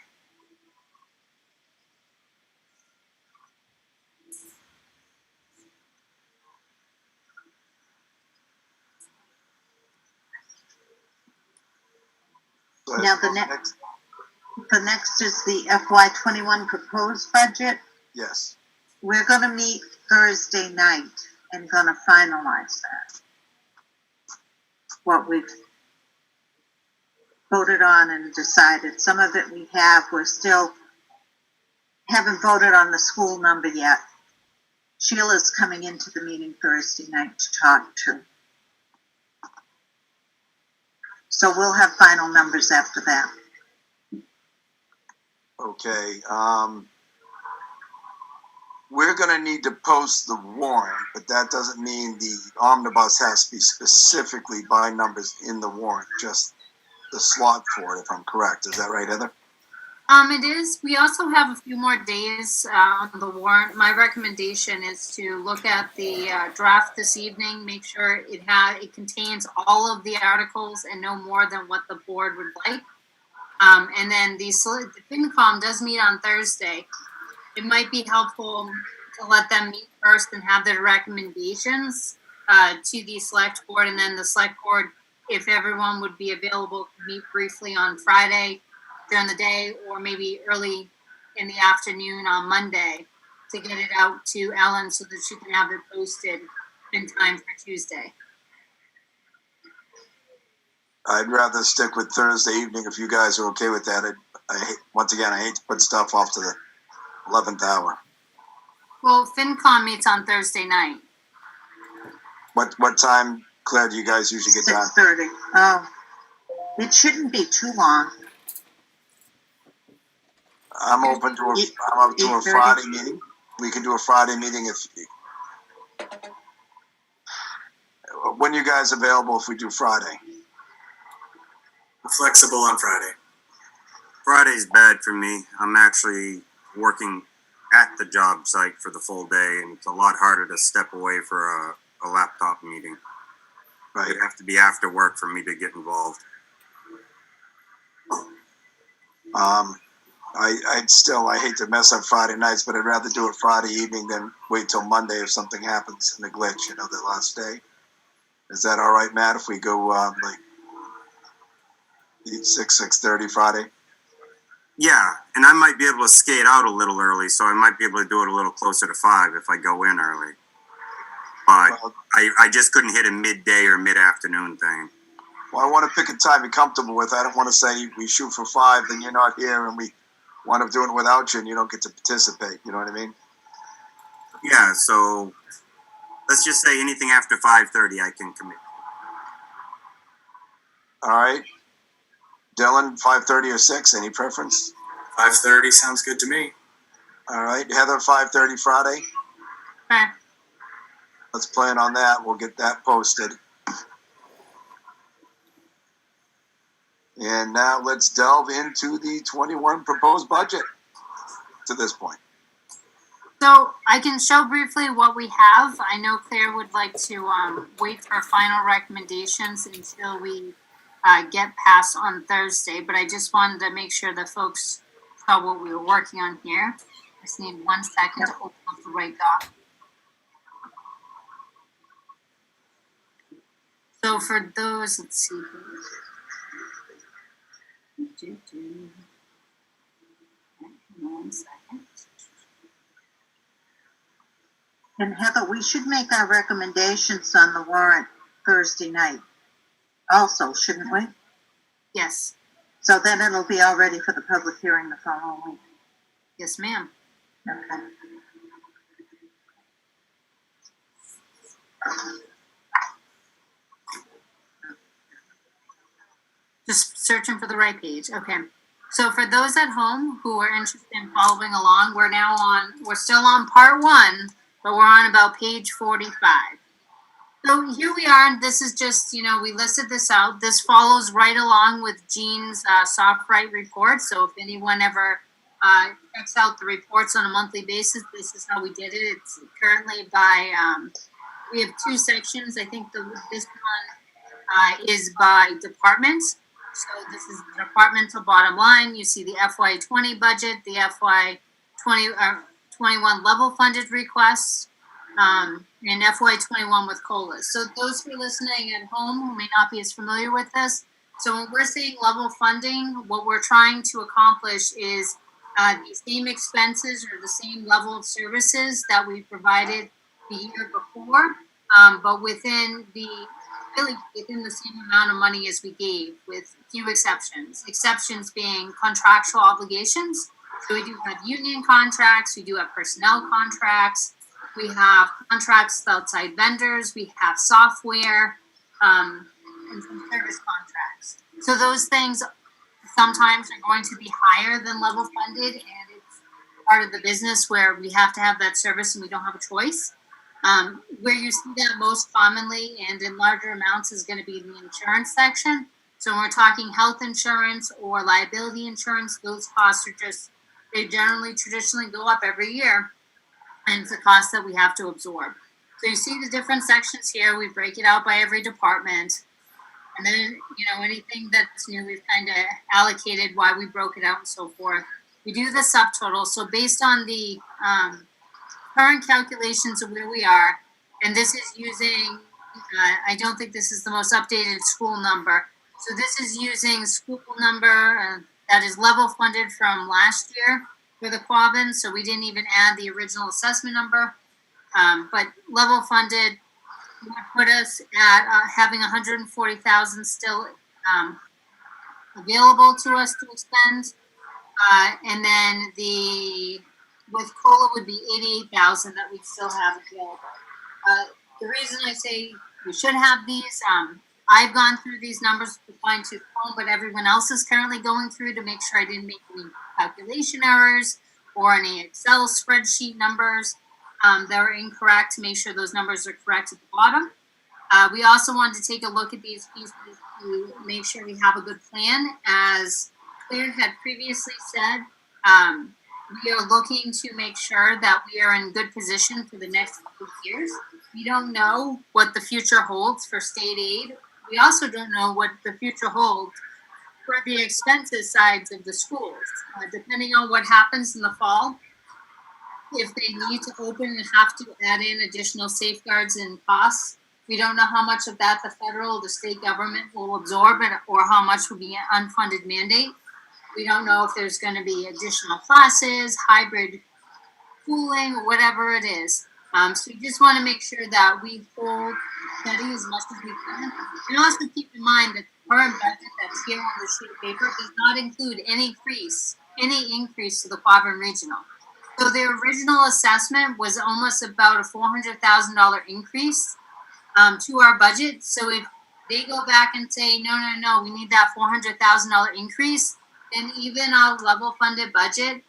So Now, the next is the FY21 proposed budget. Yes. We're gonna meet Thursday night and gonna finalize that. What we've voted on and decided. Some of it we have, we're still haven't voted on the school number yet. Sheila's coming into the meeting Thursday night to talk to. So we'll have final numbers after that. Okay. We're going to need to post the warrant, but that doesn't mean the omnibus has to be specifically by numbers in the warrant, just the slot for it, if I'm correct. Is that right, Heather? It is. We also have a few more days on the warrant. My recommendation is to look at the draft this evening, make sure it contains all of the articles and no more than what the board would like. And then the FinCom does meet on Thursday. It might be helpful to let them meet first and have their recommendations to the select board, and then the select board, if everyone would be available, meet briefly on Friday during the day or maybe early in the afternoon on Monday to get it out to Ellen so that she can have it posted in time for Tuesday. I'd rather stick with Thursday evening if you guys are okay with that. Once again, I hate to put stuff off to the 11th hour. Well, FinCom meets on Thursday night. What time Claire, do you guys usually get done? 6:30. Oh, it shouldn't be too long. I'm open to I'm up to a 8:30. Friday meeting. We can do a Friday meeting if. When you guys available if we do Friday? I'm flexible on Friday. Friday's bad for me. I'm actually working at the job site for the full day, and it's a lot harder to step away for a laptop meeting. Right. It'd have to be after work for me to get involved. I hate to mess up Friday nights, but I'd rather do it Friday evening than wait till Monday if something happens in the glitch, the last day. Is that all right, Matt, if we go like 6:30 Friday? Yeah, and I might be able to skate out a little early, so I might be able to do it a little closer to 5 if I go in early. But Well, I just couldn't hit a midday or mid-afternoon thing. I want to pick a time you're comfortable with. I don't want to say we shoot for 5, then you're not here, and we wind up doing it without you, and you don't get to participate. You know what I mean? Yeah, so let's just say anything after 5:30 I can commit. All right. Dylan, 5:30 or 6, any preference? 5:30 sounds good to me. All right. Heather, 5:30 Friday. Okay. Let's plan on that. We'll get that posted. And now let's delve into the 21 proposed budget to this point. So I can show briefly what we have. I know Claire would like to wait for final recommendations until we get past on Thursday, but I just wanted to make sure that folks saw what we were working on here. I just need 1 second to open up the right doc. So for those, let's see. One second. And Heather, we should make our recommendations on the warrant Thursday night also, shouldn't we? Yes, So then it'll be all ready for the public hearing the following week. yes, ma'am. Okay. Just searching for the right page. Okay. So for those at home who are interested in following along, we're still on part 1, but we're on about page 45. So here we are, and this is just, we listed this out. This follows right along with Jean's soft right report. So if anyone ever checks out the reports on a monthly basis, this is how we did it. It's currently by, we have 2 sections. I think this one is by departments. So this is the departmental bottom line. You see the FY20 budget, the FY21 level funded requests, and FY21 with COLAs. So those who are listening at home who may not be as familiar with this, so when we're saying level funding, what we're trying to accomplish is the same expenses or the same level of services that we provided the year before, but within the same amount of money as we gave, with a few exceptions. Exceptions being contractual obligations. So we do have union contracts, we do have personnel contracts, we have contracts with outside vendors, we have software, and some service contracts. So those things sometimes are going to be higher than level funded, and it's part of the business where we have to have that service and we don't have a choice. Where you see that most commonly and in larger amounts is going to be the insurance section. So when we're talking health insurance or liability insurance, those costs are they traditionally go up every year, and it's a cost that we have to absorb. So you see the different sections here. We break it out by every department. And then, anything that's new, we've kind of allocated why we broke it out and so forth. We do the subtotal. So based on the current calculations of where we are, and this is using, I don't think this is the most updated school number. So this is using school number that is level funded from last year for the Quabbin. So we didn't even add the original assessment number. But level funded would put us at having 140,000 still available to us to expend. And then with COLA would be 88,000 that we still have available. The reason I say We should have these. I've gone through these numbers with fine tooth comb, but everyone else is currently going through to make sure I didn't make any calculation errors or any Excel spreadsheet numbers that are incorrect, to make sure those numbers are correct at the bottom. We also wanted to take a look at these pieces to make sure we have a good plan. As Claire had previously said, we are looking to make sure that we are in good position for the next few years. We don't know what the future holds for state aid. We also don't know what the future holds for the expenses sides of the schools. Depending on what happens in the fall, if they need to open and have to add in additional safeguards and costs, we don't know how much of that the federal or the state government will absorb, or how much will be an unfunded mandate. We don't know if there's going to be additional classes, hybrid schooling, or whatever it is. So we just want to make sure that we hold steady as much as we can. And also keep in mind that the current budget that's here on the sheet of paper does not include any increase to the Quabbin Regional. So their original assessment was almost about a $400,000 increase to our budget. So if they go back and say, no, we need that $400,000 increase, then even our level funded budget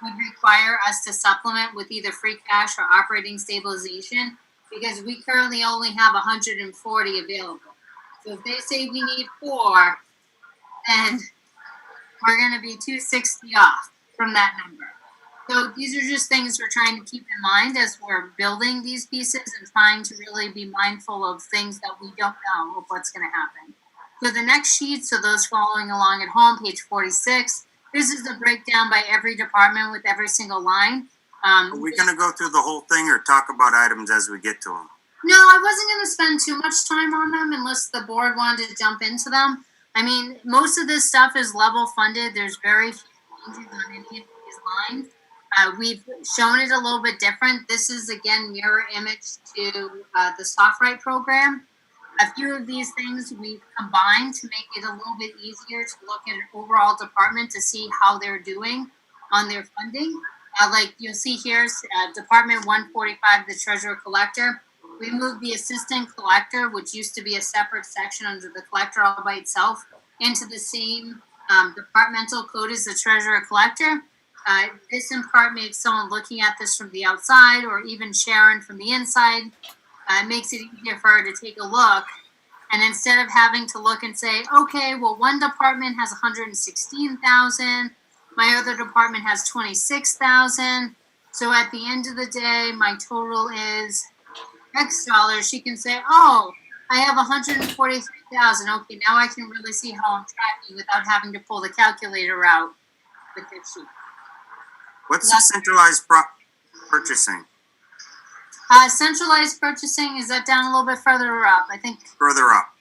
would require us to supplement with either free cash or operating stabilization, because we currently only have 140 available. So if they say we need 4, then we're going to be 260 off from that number. So these are just things we're trying to keep in mind as we're building these pieces and trying to really be mindful of things that we don't know of what's going to happen. So the next sheet, so those following along at home, page 46, this is the breakdown by every department with every single line. Are we going to go through the whole thing or talk about items as we get to them? No, I wasn't going to spend too much time on them unless the board wanted to jump into them. I mean, most of this stuff is level funded. There's very few changes on any of these lines. We've shown it a little bit different. This is, again, mirror image to the SoftWrite program. A few of these things we've combined to make it a little bit easier to look at an overall department to see how they're doing on their funding. Like you'll see here, Department 145, the Treasurer Collector. We moved the Assistant Collector, which used to be a separate section under the Collector all by itself, into the same departmental code as the Treasurer Collector. This in part makes someone looking at this from the outside, or even Sharon from the inside, makes it easier for her to take a look. And instead of having to look and say, okay, well, one department has 116,000, my other department has 26,000. So at the end of the day, my total is X dollars. She can say, oh, I have 143,000. Okay, now I can really see how I'm tracking without having to pull the calculator out with this sheet. What's the centralized purchasing? Centralized purchasing, is that down a little bit further or up? I think Further up.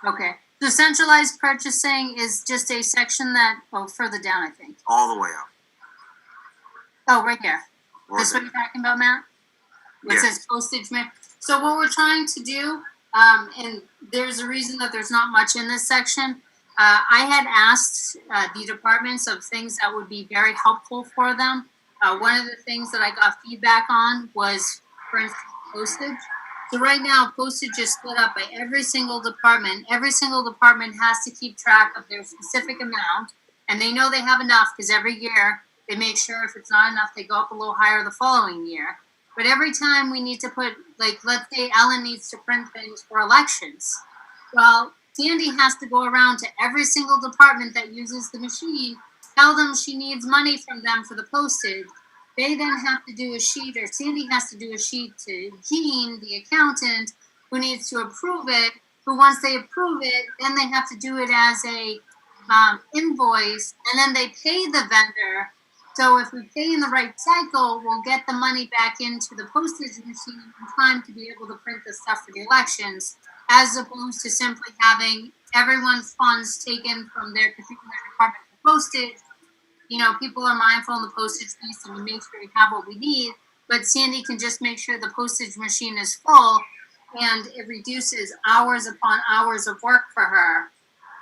okay. So centralized purchasing is just a section that, further down, I think. All the way up. Oh, right here. Or This what you're talking about, Matt? It Yes. says postage. So what we're trying to do, and there's a reason that there's not much in this section. I had asked the departments of things that would be very helpful for them. One of the things that I got feedback on was, for instance, postage. So right now, postage is split up by every single department. Every single department has to keep track of their specific amount, and they know they have enough because every year they make sure if it's not enough, they go up a little higher the following year. But every time we need to put, like, let's say Ellen needs to print things for elections. Well, Sandy has to go around to every single department that uses the machine, tell them she needs money from them for the postage. They then have to do a sheet, or Sandy has to do a sheet to Jean, the accountant, who needs to approve it, who once they approve it, then they have to do it as a invoice, and then they pay the vendor. So if we pay in the right cycle, we'll get the money back into the postage machine in time to be able to print the stuff for the elections, as opposed to simply having everyone's funds taken from their particular department for postage. You know, people are mindful in the postage piece and we make sure we have what we need, but Sandy can just make sure the postage machine is full, and it reduces hours upon hours of work for her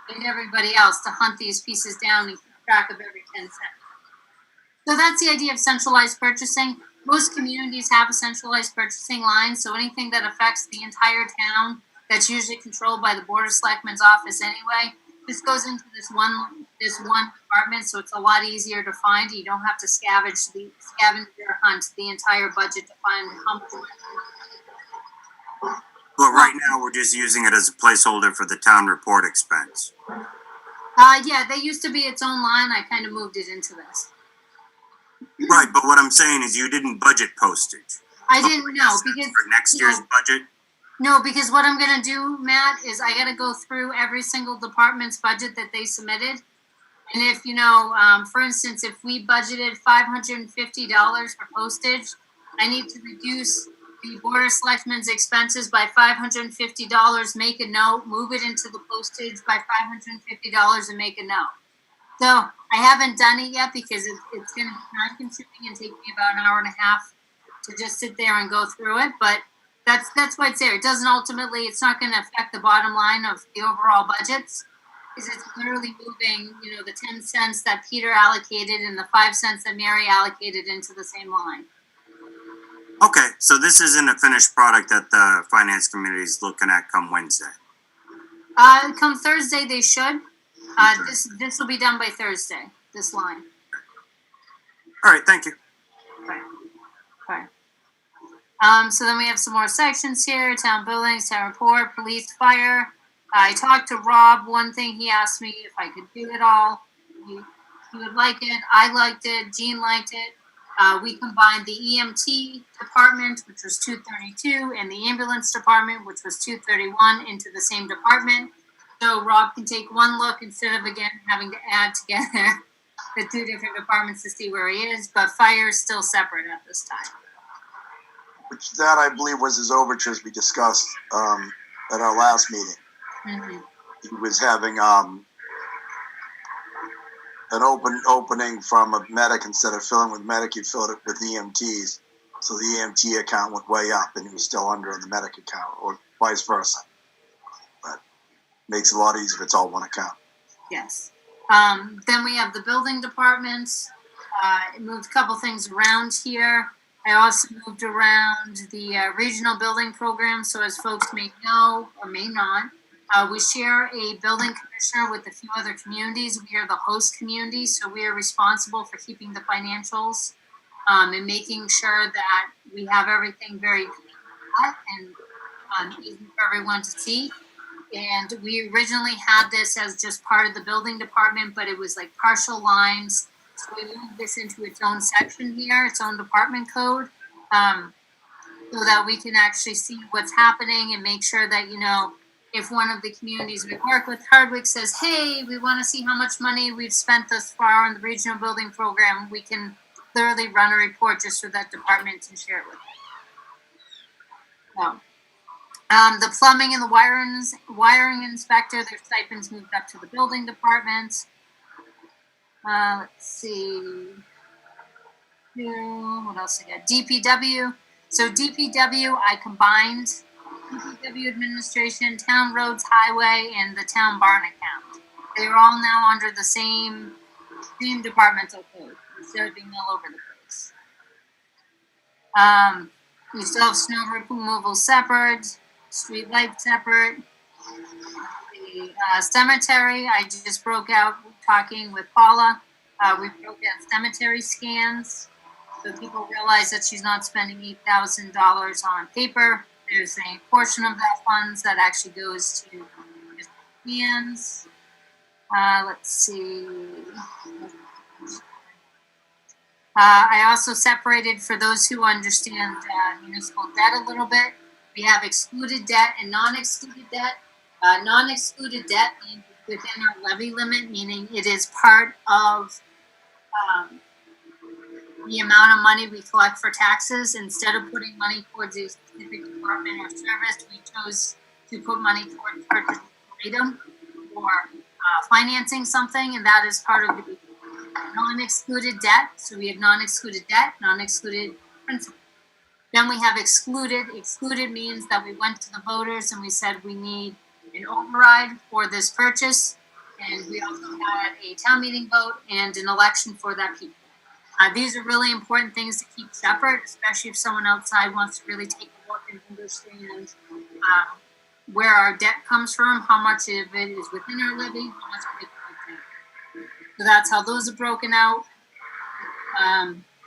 and everybody else to hunt these pieces down and keep track of every 10 cents. So that's the idea of centralized purchasing. Most communities have a centralized purchasing line, so anything that affects the entire town, that's usually controlled by the Board of Selectmen's office anyway. This goes into this one department, so it's a lot easier to find. You don't have to scavenger hunt the entire budget to find how much. But right now, we're just using it as a placeholder for the town report expense. Yeah, they used to be its own line. I kind of moved it into this. Right, but what I'm saying is you didn't budget postage. I didn't know because For next year's budget? no, because what I'm gonna do, Matt, is I gotta go through every single department's budget that they submitted. And if, for instance, if we budgeted $550 for postage, I need to reduce the Board of Selectmen's expenses by $550, make a note, move it into the postage by $550 and make a note. So I haven't done it yet because it's going to be time consuming and take me about an hour and a half to just sit there and go through it. But that's why it's there. It doesn't ultimately, it's not going to affect the bottom line of the overall budgets. Because it's literally moving, the 10 cents that Peter allocated and the 5 cents that Mary allocated into the same line. Okay, so this isn't a finished product that the finance committee is looking at come Wednesday. Come Thursday, they should. This will be done by Thursday, this line. All right, thank you. Okay. So then we have some more sections here: town buildings, town report, police, fire. I talked to Rob. One thing he asked me if I could do it all. He would like it. I liked it. Jean liked it. We combined the EMT department, which was 232, and the ambulance department, which was 231, into the same department. So Rob can take one look instead of, again, having to add together the two different departments to see where he is. But fire is still separate at this time. Which that I believe was his overtures we discussed at our last meeting. Mm-hmm. He was having an opening from a medic. Instead of filling with medic, he filled it with EMTs. So the EMT account went way up, and he was still under on the medic account, or vice versa. But makes it a lot easier if it's all one account. Yes. Then we have the building departments. I moved a couple things around here. I also moved around the regional building program. So as folks may know or may not, we share a building commissioner with a few other communities. We are the host community, so we are responsible for keeping the financials and making sure that we have everything very clean and easy for everyone to see. And we originally had this as just part of the building department, but it was like partial lines. So we moved this into its own section here, its own department code, so that we can actually see what's happening and make sure that, if one of the communities we work with, Hardwick, says, hey, we want to see how much money we've spent thus far on the regional building program, we can clearly run a report just for that department and share it with them. So, the plumbing and the wiring inspector, their stipends moved up to the building department. Let's see. What else I got? DPW. So DPW, I combined DPW administration, town roads, highway, and the town barn account. They are all now under the same departmental code instead of being all over the place. We still have snow removal separate, street light separate. The cemetery, I just broke out talking with Paula. We broke out cemetery scans, so people realize that she's not spending $8,000 on paper. There's a portion of that funds that actually goes to scans. Let's see. I also separated, for those who understand municipal debt a little bit, we have excluded debt and non-excluded debt. Non-excluded debt means within our levy limit, meaning it is part of the amount of money we collect for taxes. Instead of putting money towards a specific department or service, we chose to put money towards purchasing an item or financing something, and that is part of the non-excluded debt. So we have non-excluded debt, non-excluded principal. Then we have excluded. Excluded means that we went to the voters and we said we need an override for this purchase, and we also had a town meeting vote and an election for that people. These are really important things to keep separate, especially if someone outside wants to really take a look and understand where our debt comes from, how much of it is within our levy, how much of it is. So that's how those are broken out.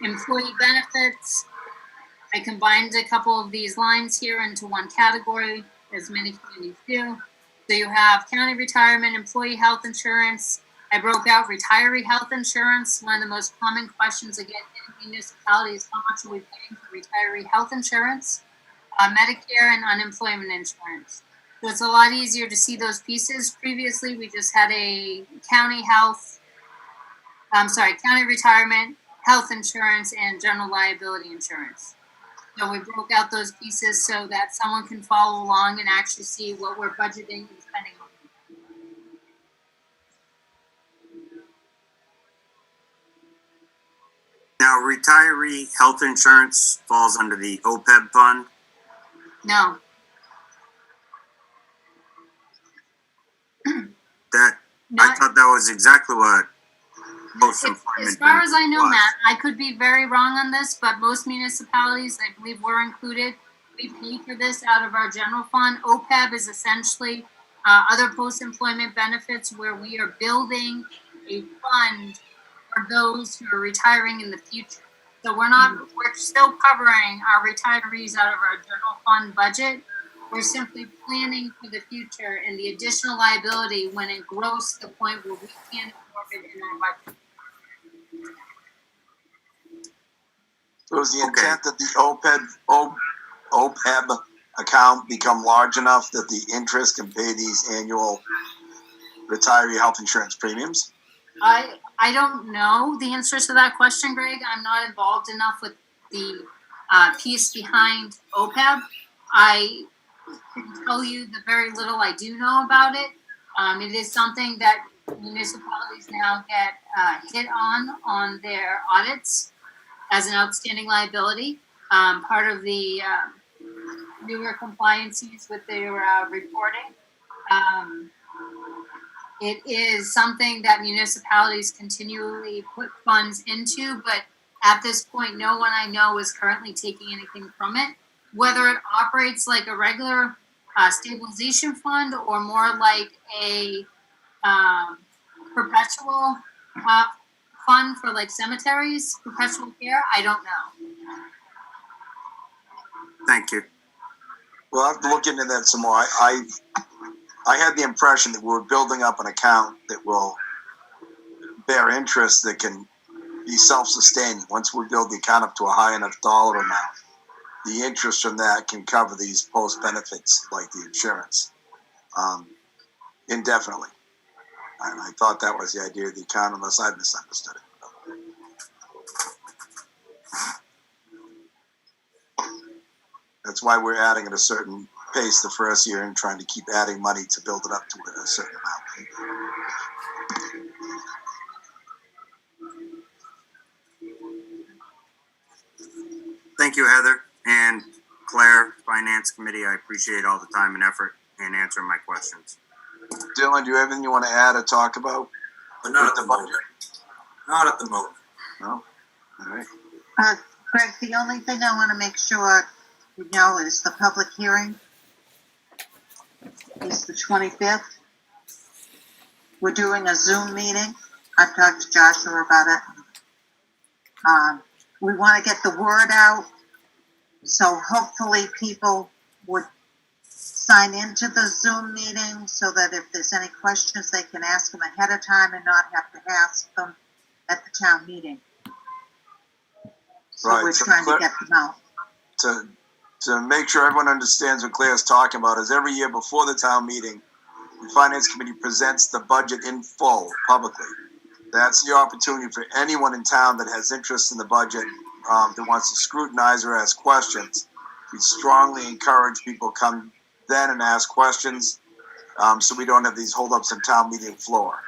Employee benefits. I combined a couple of these lines here into one category, as many communities do. So you have county retirement, employee health insurance. I broke out retiree health insurance. One of the most common questions again in municipalities: how much are we paying for retiree health insurance, Medicare, and unemployment insurance? So it's a lot easier to see those pieces. Previously, we just had a county retirement, health insurance, and general liability insurance. So we broke out those pieces so that someone can follow along and actually see what we're budgeting and spending on. Now, retiree health insurance falls under the OPEB fund. No, I not, thought that was exactly what post-employment as far as I know, was. Matt, I could be very wrong on this, but most municipalities, I believe, were included. We pay for this out of our general fund. OPEB is essentially other post-employment benefits, where we are building a fund for those who are retiring in the future. So we're still covering our retirees out of our general fund budget. We're simply planning for the future and the additional liability when it grows to the point where we can't absorb it in our budget. So is the intent that the OPEB account become large enough that the interest can pay these annual retiree health insurance premiums? I don't know the answer to that question, Greg. I'm not involved enough with the piece behind OPEB. I can tell you the very little I do know about it. It is something that municipalities now get hit on their audits as an outstanding liability. Part of the newer compliances with their reporting. It is something that municipalities continually put funds into, but at this point, no one I know is currently taking anything from it. Whether it operates like a regular stabilization fund or more like a perpetual fund for like cemeteries, perpetual care, I don't know. Thank you. Well, I'll have to look into that some more. I had the impression that we were building up an account that will bear interest that can be self-sustaining. Once we build the account up to a high enough dollar amount, the interest from that can cover these post benefits like the insurance indefinitely. And I thought that was the idea of the account, unless I misunderstood it. That's why we're adding at a certain pace the first year and trying to keep adding money to build it up to a certain amount. Thank you, Heather and Claire, Finance Committee. I appreciate all the time and effort in answering my questions. Dylan, do you have anything you want to add or talk about? But not at the moment. Not at the moment. No? All right. Greg, the only thing I want to make sure you know is the public hearing is the 25th. We're doing a Zoom meeting. I've talked to Joshua about it. We want to get the word out, so hopefully people would sign into the Zoom meeting so that if there's any questions, they can ask them ahead of time and not have to ask them at the town meeting. So Right, we're so trying to get them out. To make sure everyone understands what Claire's talking about is every year before the town meeting, the Finance Committee presents the budget in full publicly. That's the opportunity for anyone in town that has interest in the budget, that wants to scrutinize or ask questions. We strongly encourage people to come then and ask questions, so we don't have these holdups on town meeting floor.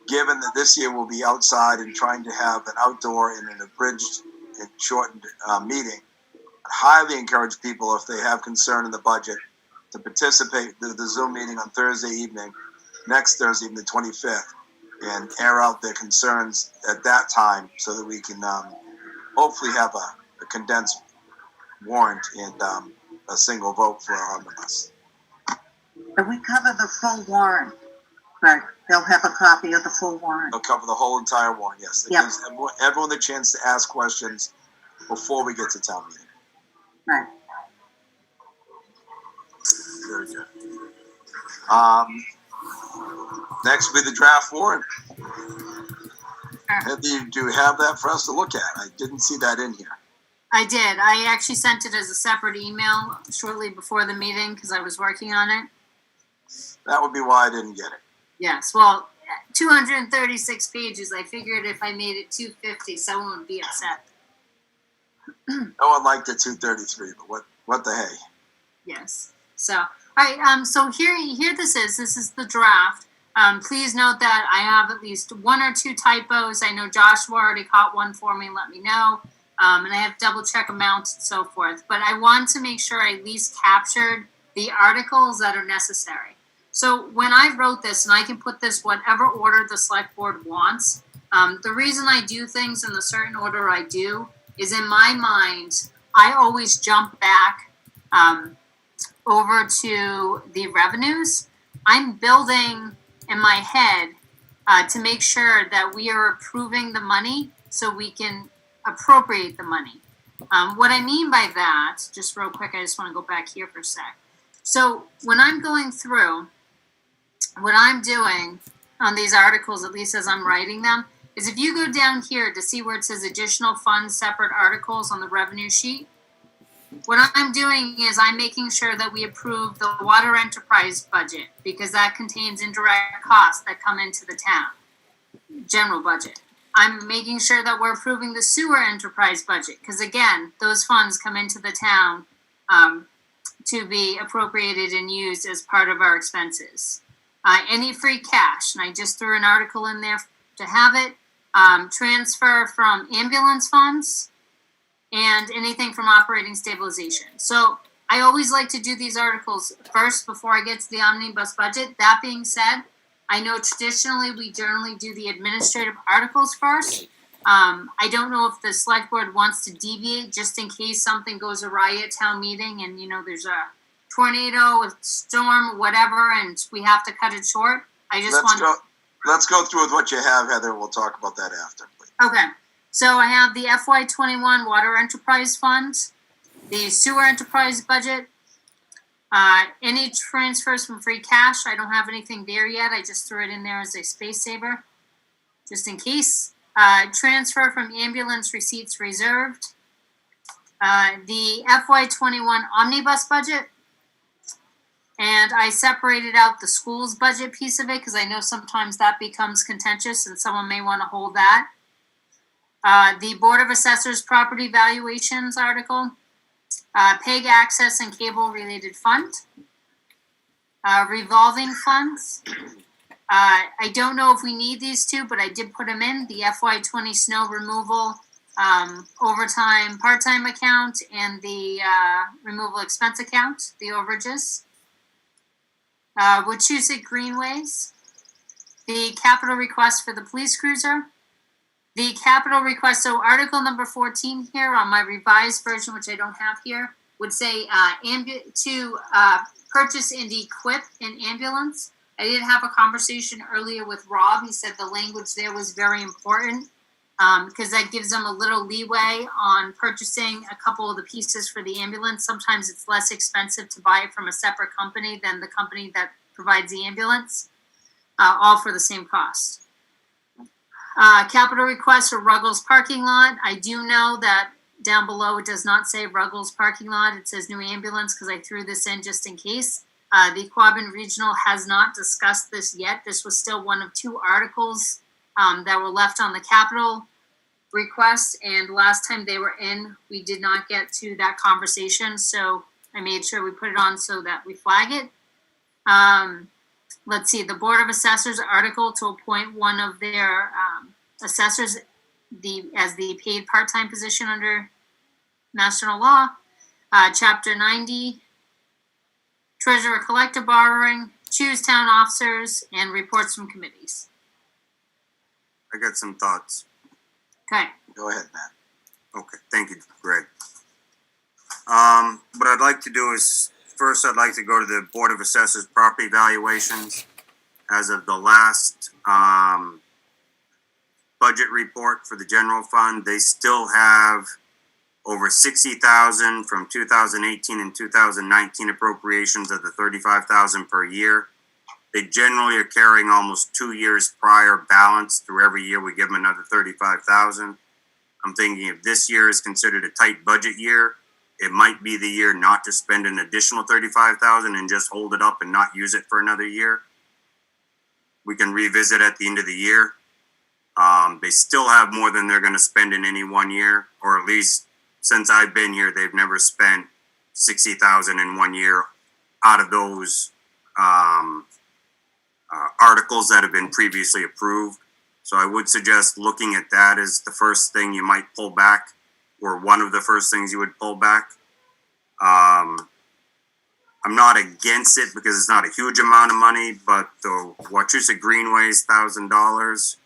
Given that this year we'll be outside and trying to have an outdoor and an abridged and shortened meeting, I highly encourage people, if they have concern in the budget, to participate in the Zoom meeting on Thursday evening, next Thursday, the 25th, and air out their concerns at that time so that we can hopefully have a condensed warrant and a single vote for our omnibus. But we cover the full warrant, but they'll have a copy of the full warrant. They'll cover the whole entire warrant, yes. It Yep. gives everyone the chance to ask questions before we get to town meeting. Right. Very good. Next will be the draft warrant. Andy, do you have that for us to look at? I didn't see that in here. I did. I actually sent it as a separate email shortly before the meeting because I was working on it. That would be why I didn't get it. Yes, well, 236 pages. I figured if I made it 250, someone would be upset. No one liked it 233, but what the hey? Yes. So, all right. So here this is. This is the draft. Please note that I have at least one or two typos. I know Joshua already caught one for me. Let me know. And I have to double check amounts and so forth. But I want to make sure I at least captured the articles that are necessary. So when I wrote this, and I can put this whatever order the select board wants, the reason I do things in the certain order I do is in my mind, I always jump back over to the revenues. I'm building in my head to make sure that we are approving the money so we can appropriate the money. What I mean by that, just real quick, I just want to go back here for a sec. So when I'm going through, what I'm doing on these articles, at least as I'm writing them, is if you go down here to see where it says additional funds, separate articles on the revenue sheet, what I'm doing is I'm making sure that we approve the water enterprise budget because that contains indirect costs that come into the town, general budget. I'm making sure that we're approving the sewer enterprise budget because, again, those funds come into the town to be appropriated and used as part of our expenses. Any free cash, and I just threw an article in there to have it, transfer from ambulance funds, and anything from operating stabilization. So I always like to do these articles first before I get to the omnibus budget. That being said, I know traditionally we generally do the administrative articles first. I don't know if the select board wants to deviate just in case something goes awry at town meeting and, you know, there's a tornado, a storm, whatever, and we have to cut it short. I just Let's go through with what you have, Heather. We'll talk about that after, please. Okay. So I have the FY21 Water Enterprise Fund, the Sewer Enterprise Budget, any transfers from free cash. I don't have anything there yet. I just threw it in there as a space saver, just in case. Transfer from ambulance receipts reserved. The FY21 Omnibus Budget. And I separated out the schools budget piece of it because I know sometimes that becomes contentious and someone may want to hold that. The Board of Assessors property valuations article, PEG access and cable related fund, revolving funds. I don't know if we need these two, but I did put them in, the FY20 snow removal, overtime, part-time account, and the removal expense account, the overages. Wachusett Greenways, the capital request for the police cruiser, the capital request, so article number 14 here on my revised version, which I don't have here, would say to purchase and equip an ambulance. I did have a conversation earlier with Rob. He said the language there was very important because that gives them a little leeway on purchasing a couple of the pieces for the ambulance. Sometimes it's less expensive to buy it from a separate company than the company that provides the ambulance, all for the same cost. Capital request for Ruggles parking lot. I do know that down below it does not say Ruggles parking lot. It says new ambulance because I threw this in just in case. The Quabbin Regional has not discussed this yet. This was still one of two articles that were left on the capital request, and last time they were in, we did not get to that conversation, so I made sure we put it on so that we flag it. Let's see, the Board of Assessors article to appoint one of their assessors as the paid part-time position under Mass General Law. Chapter 90, Treasurer Collector borrowing, choose town officers, and reports from committees. I got some thoughts. Okay. Go ahead, Matt. Okay, thank you, Greg. What I'd like to do is first I'd like to go to the Board of Assessors property valuations. As of the last budget report for the general fund, they still have over 60,000 from 2018 and 2019 appropriations of the 35,000 per year. They generally are carrying almost 2 years prior balance through every year. We give them another 35,000. I'm thinking if this year is considered a tight budget year, it might be the year not to spend an additional 35,000 and just hold it up and not use it for another year. We can revisit at the end of the year. They still have more than they're going to spend in any 1 year, or at least since I've been here, they've never spent 60,000 in 1 year out of those articles that have been previously approved. So I would suggest looking at that as the first thing you might pull back, or one of the first things you would pull back. I'm not against it because it's not a huge amount of money, but the Wachusett Greenways, $1,000.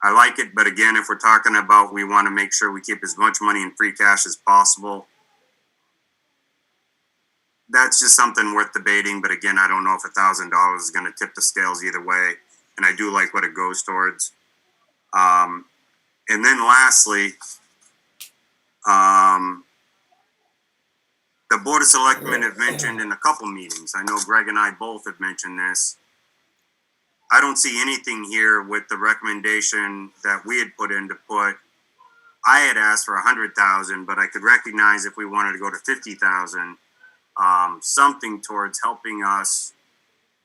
I like it, but again, if we're talking about we want to make sure we keep as much money in free cash as possible, that's just something worth debating. But again, I don't know if $1,000 is going to tip the scales either way, and I do like what it goes towards. And then lastly, the Board of Selectmen have mentioned in a couple meetings, I know Greg and I both have mentioned this, I don't see anything here with the recommendation that we had put in to put. I had asked for 100,000, but I could recognize if we wanted to go to 50,000, something towards helping us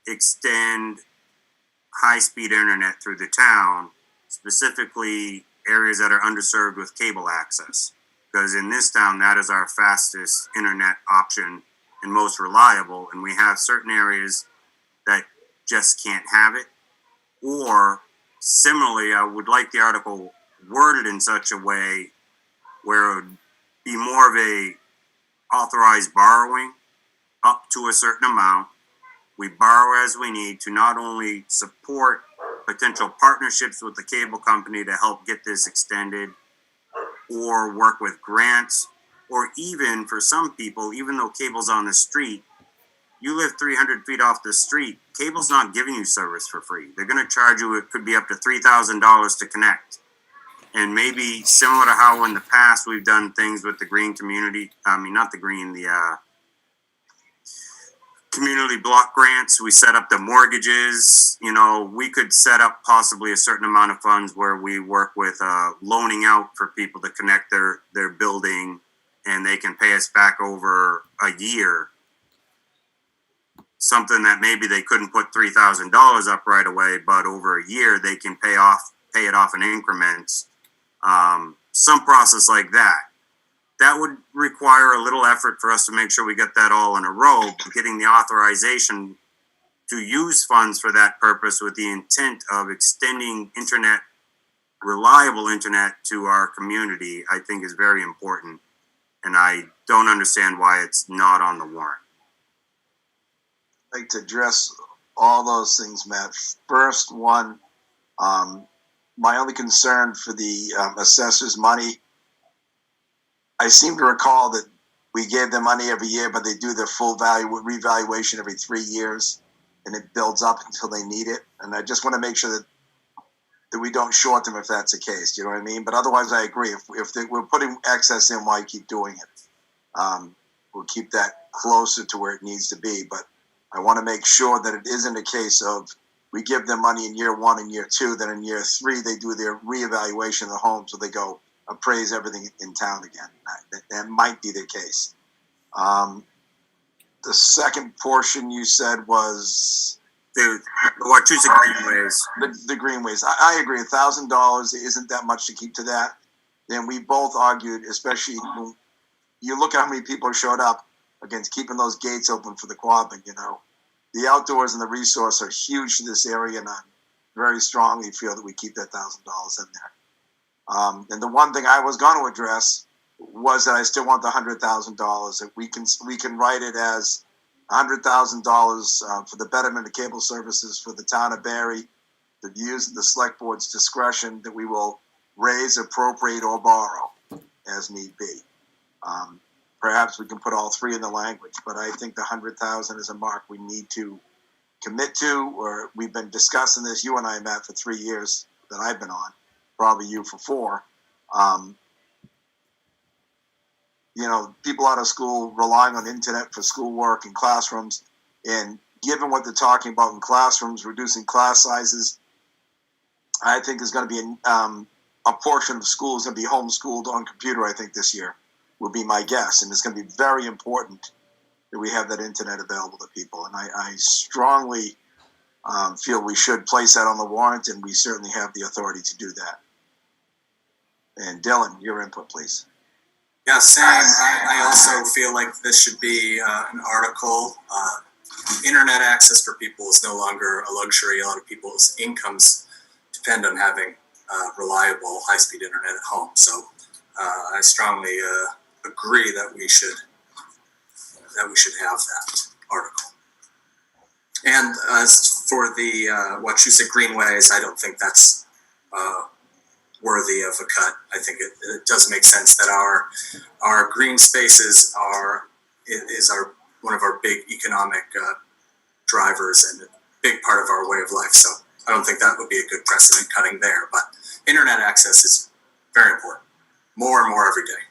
extend high-speed internet through the town, specifically areas that are underserved with cable access. Because in this town, that is our fastest internet option and most reliable, and we have certain areas that just can't have it. Or similarly, I would like the article worded in such a way where it would be more of a authorized borrowing up to a certain amount. We borrow as we need to not only support potential partnerships with the cable company to help get this extended, or work with grants, or even for some people, even though cable's on the street, you live 300 feet off the street, cable's not giving you service for free. They're going to charge you, it could be up to $3,000 to connect. And maybe similar to how in the past we've done things with the green community, not the green, the community block grants, we set up the mortgages. You know, we could set up possibly a certain amount of funds where we work with loaning out for people to connect their building, and they can pay us back over a year. Something that maybe they couldn't put $3,000 up right away, but over a year they can pay it off in increments. Some process like that. That would require a little effort for us to make sure we get that all in a row, but getting the authorization to use funds for that purpose with the intent of extending internet, reliable internet to our community, I think is very important. And I don't understand why it's not on the warrant. I'd like to address all those things, Matt. First one, my only concern for the assessors' money, I seem to recall that we gave them money every year, but they do their full value revaluation every 3 years, and it builds up until they need it. And I just want to make sure that we don't short them if that's the case. You know what I mean? But otherwise, I agree. If we're putting excess in, why keep doing it? We'll keep that closer to where it needs to be. But I want to make sure that it isn't a case of we give them money in year 1 and year 2, then in year 3 they do their reevaluation of the home, so they go appraise everything in town again. That might be the case. The second portion you said was The Wachusett Greenways. the greenways. I agree. $1,000 isn't that much to keep to that. Then we both argued, especially when you look at how many people showed up against keeping those gates open for the quabbing. You know, the outdoors and the resource are huge to this area, and I very strongly feel that we keep that $1,000 in there. And the one thing I was going to address was that I still want the $100,000. If we can write it as $100,000 for the betterment of cable services for the town of Barre, to use the select board's discretion, that we will raise, appropriate, or borrow as need be. perhaps we can put all three in the language, but I think the 100,000 is a mark we need to commit to, or we've been discussing this, you and I, Matt, for 3 years that I've been on, probably you for 4. People out of school relying on internet for schoolwork and classrooms, and given what they're talking about in classrooms, reducing class sizes, I think there's going to be a portion of schools going to be homeschooled on computer, I think, this year, would be my guess. And it's going to be very important that we have that internet available to people. And I strongly feel we should place that on the warrant, and we certainly have the authority to do that. And Dylan, your input, please. Yeah, same. I also feel like this should be an article. Internet access for people is no longer a luxury. A lot of people's incomes depend on having reliable, high-speed internet at home. So I strongly agree that we should have that article. And as for the what you said, greenways, I don't think that's worthy of a cut. I think it does make sense that our green spaces is one of our big economic drivers and a big part of our way of life. So I don't think that would be a good precedent cutting there. But internet access is very important, more and more every day.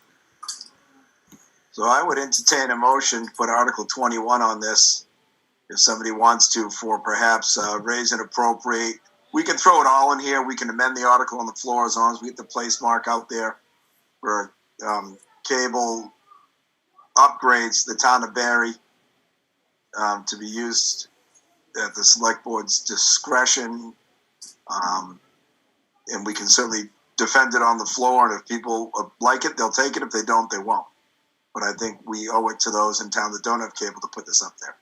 So I would entertain a motion to put Article 21 on this, if somebody wants to, for perhaps raise and appropriate. We can throw it all in here. We can amend the article on the floor as long as we get the place mark out there for cable upgrades, the town of Barre, to be used at the select board's discretion. And we can certainly defend it on the floor. And if people like it, they'll take it. If they don't, they won't. But I think we owe it to those in town that don't have cable to put this up there.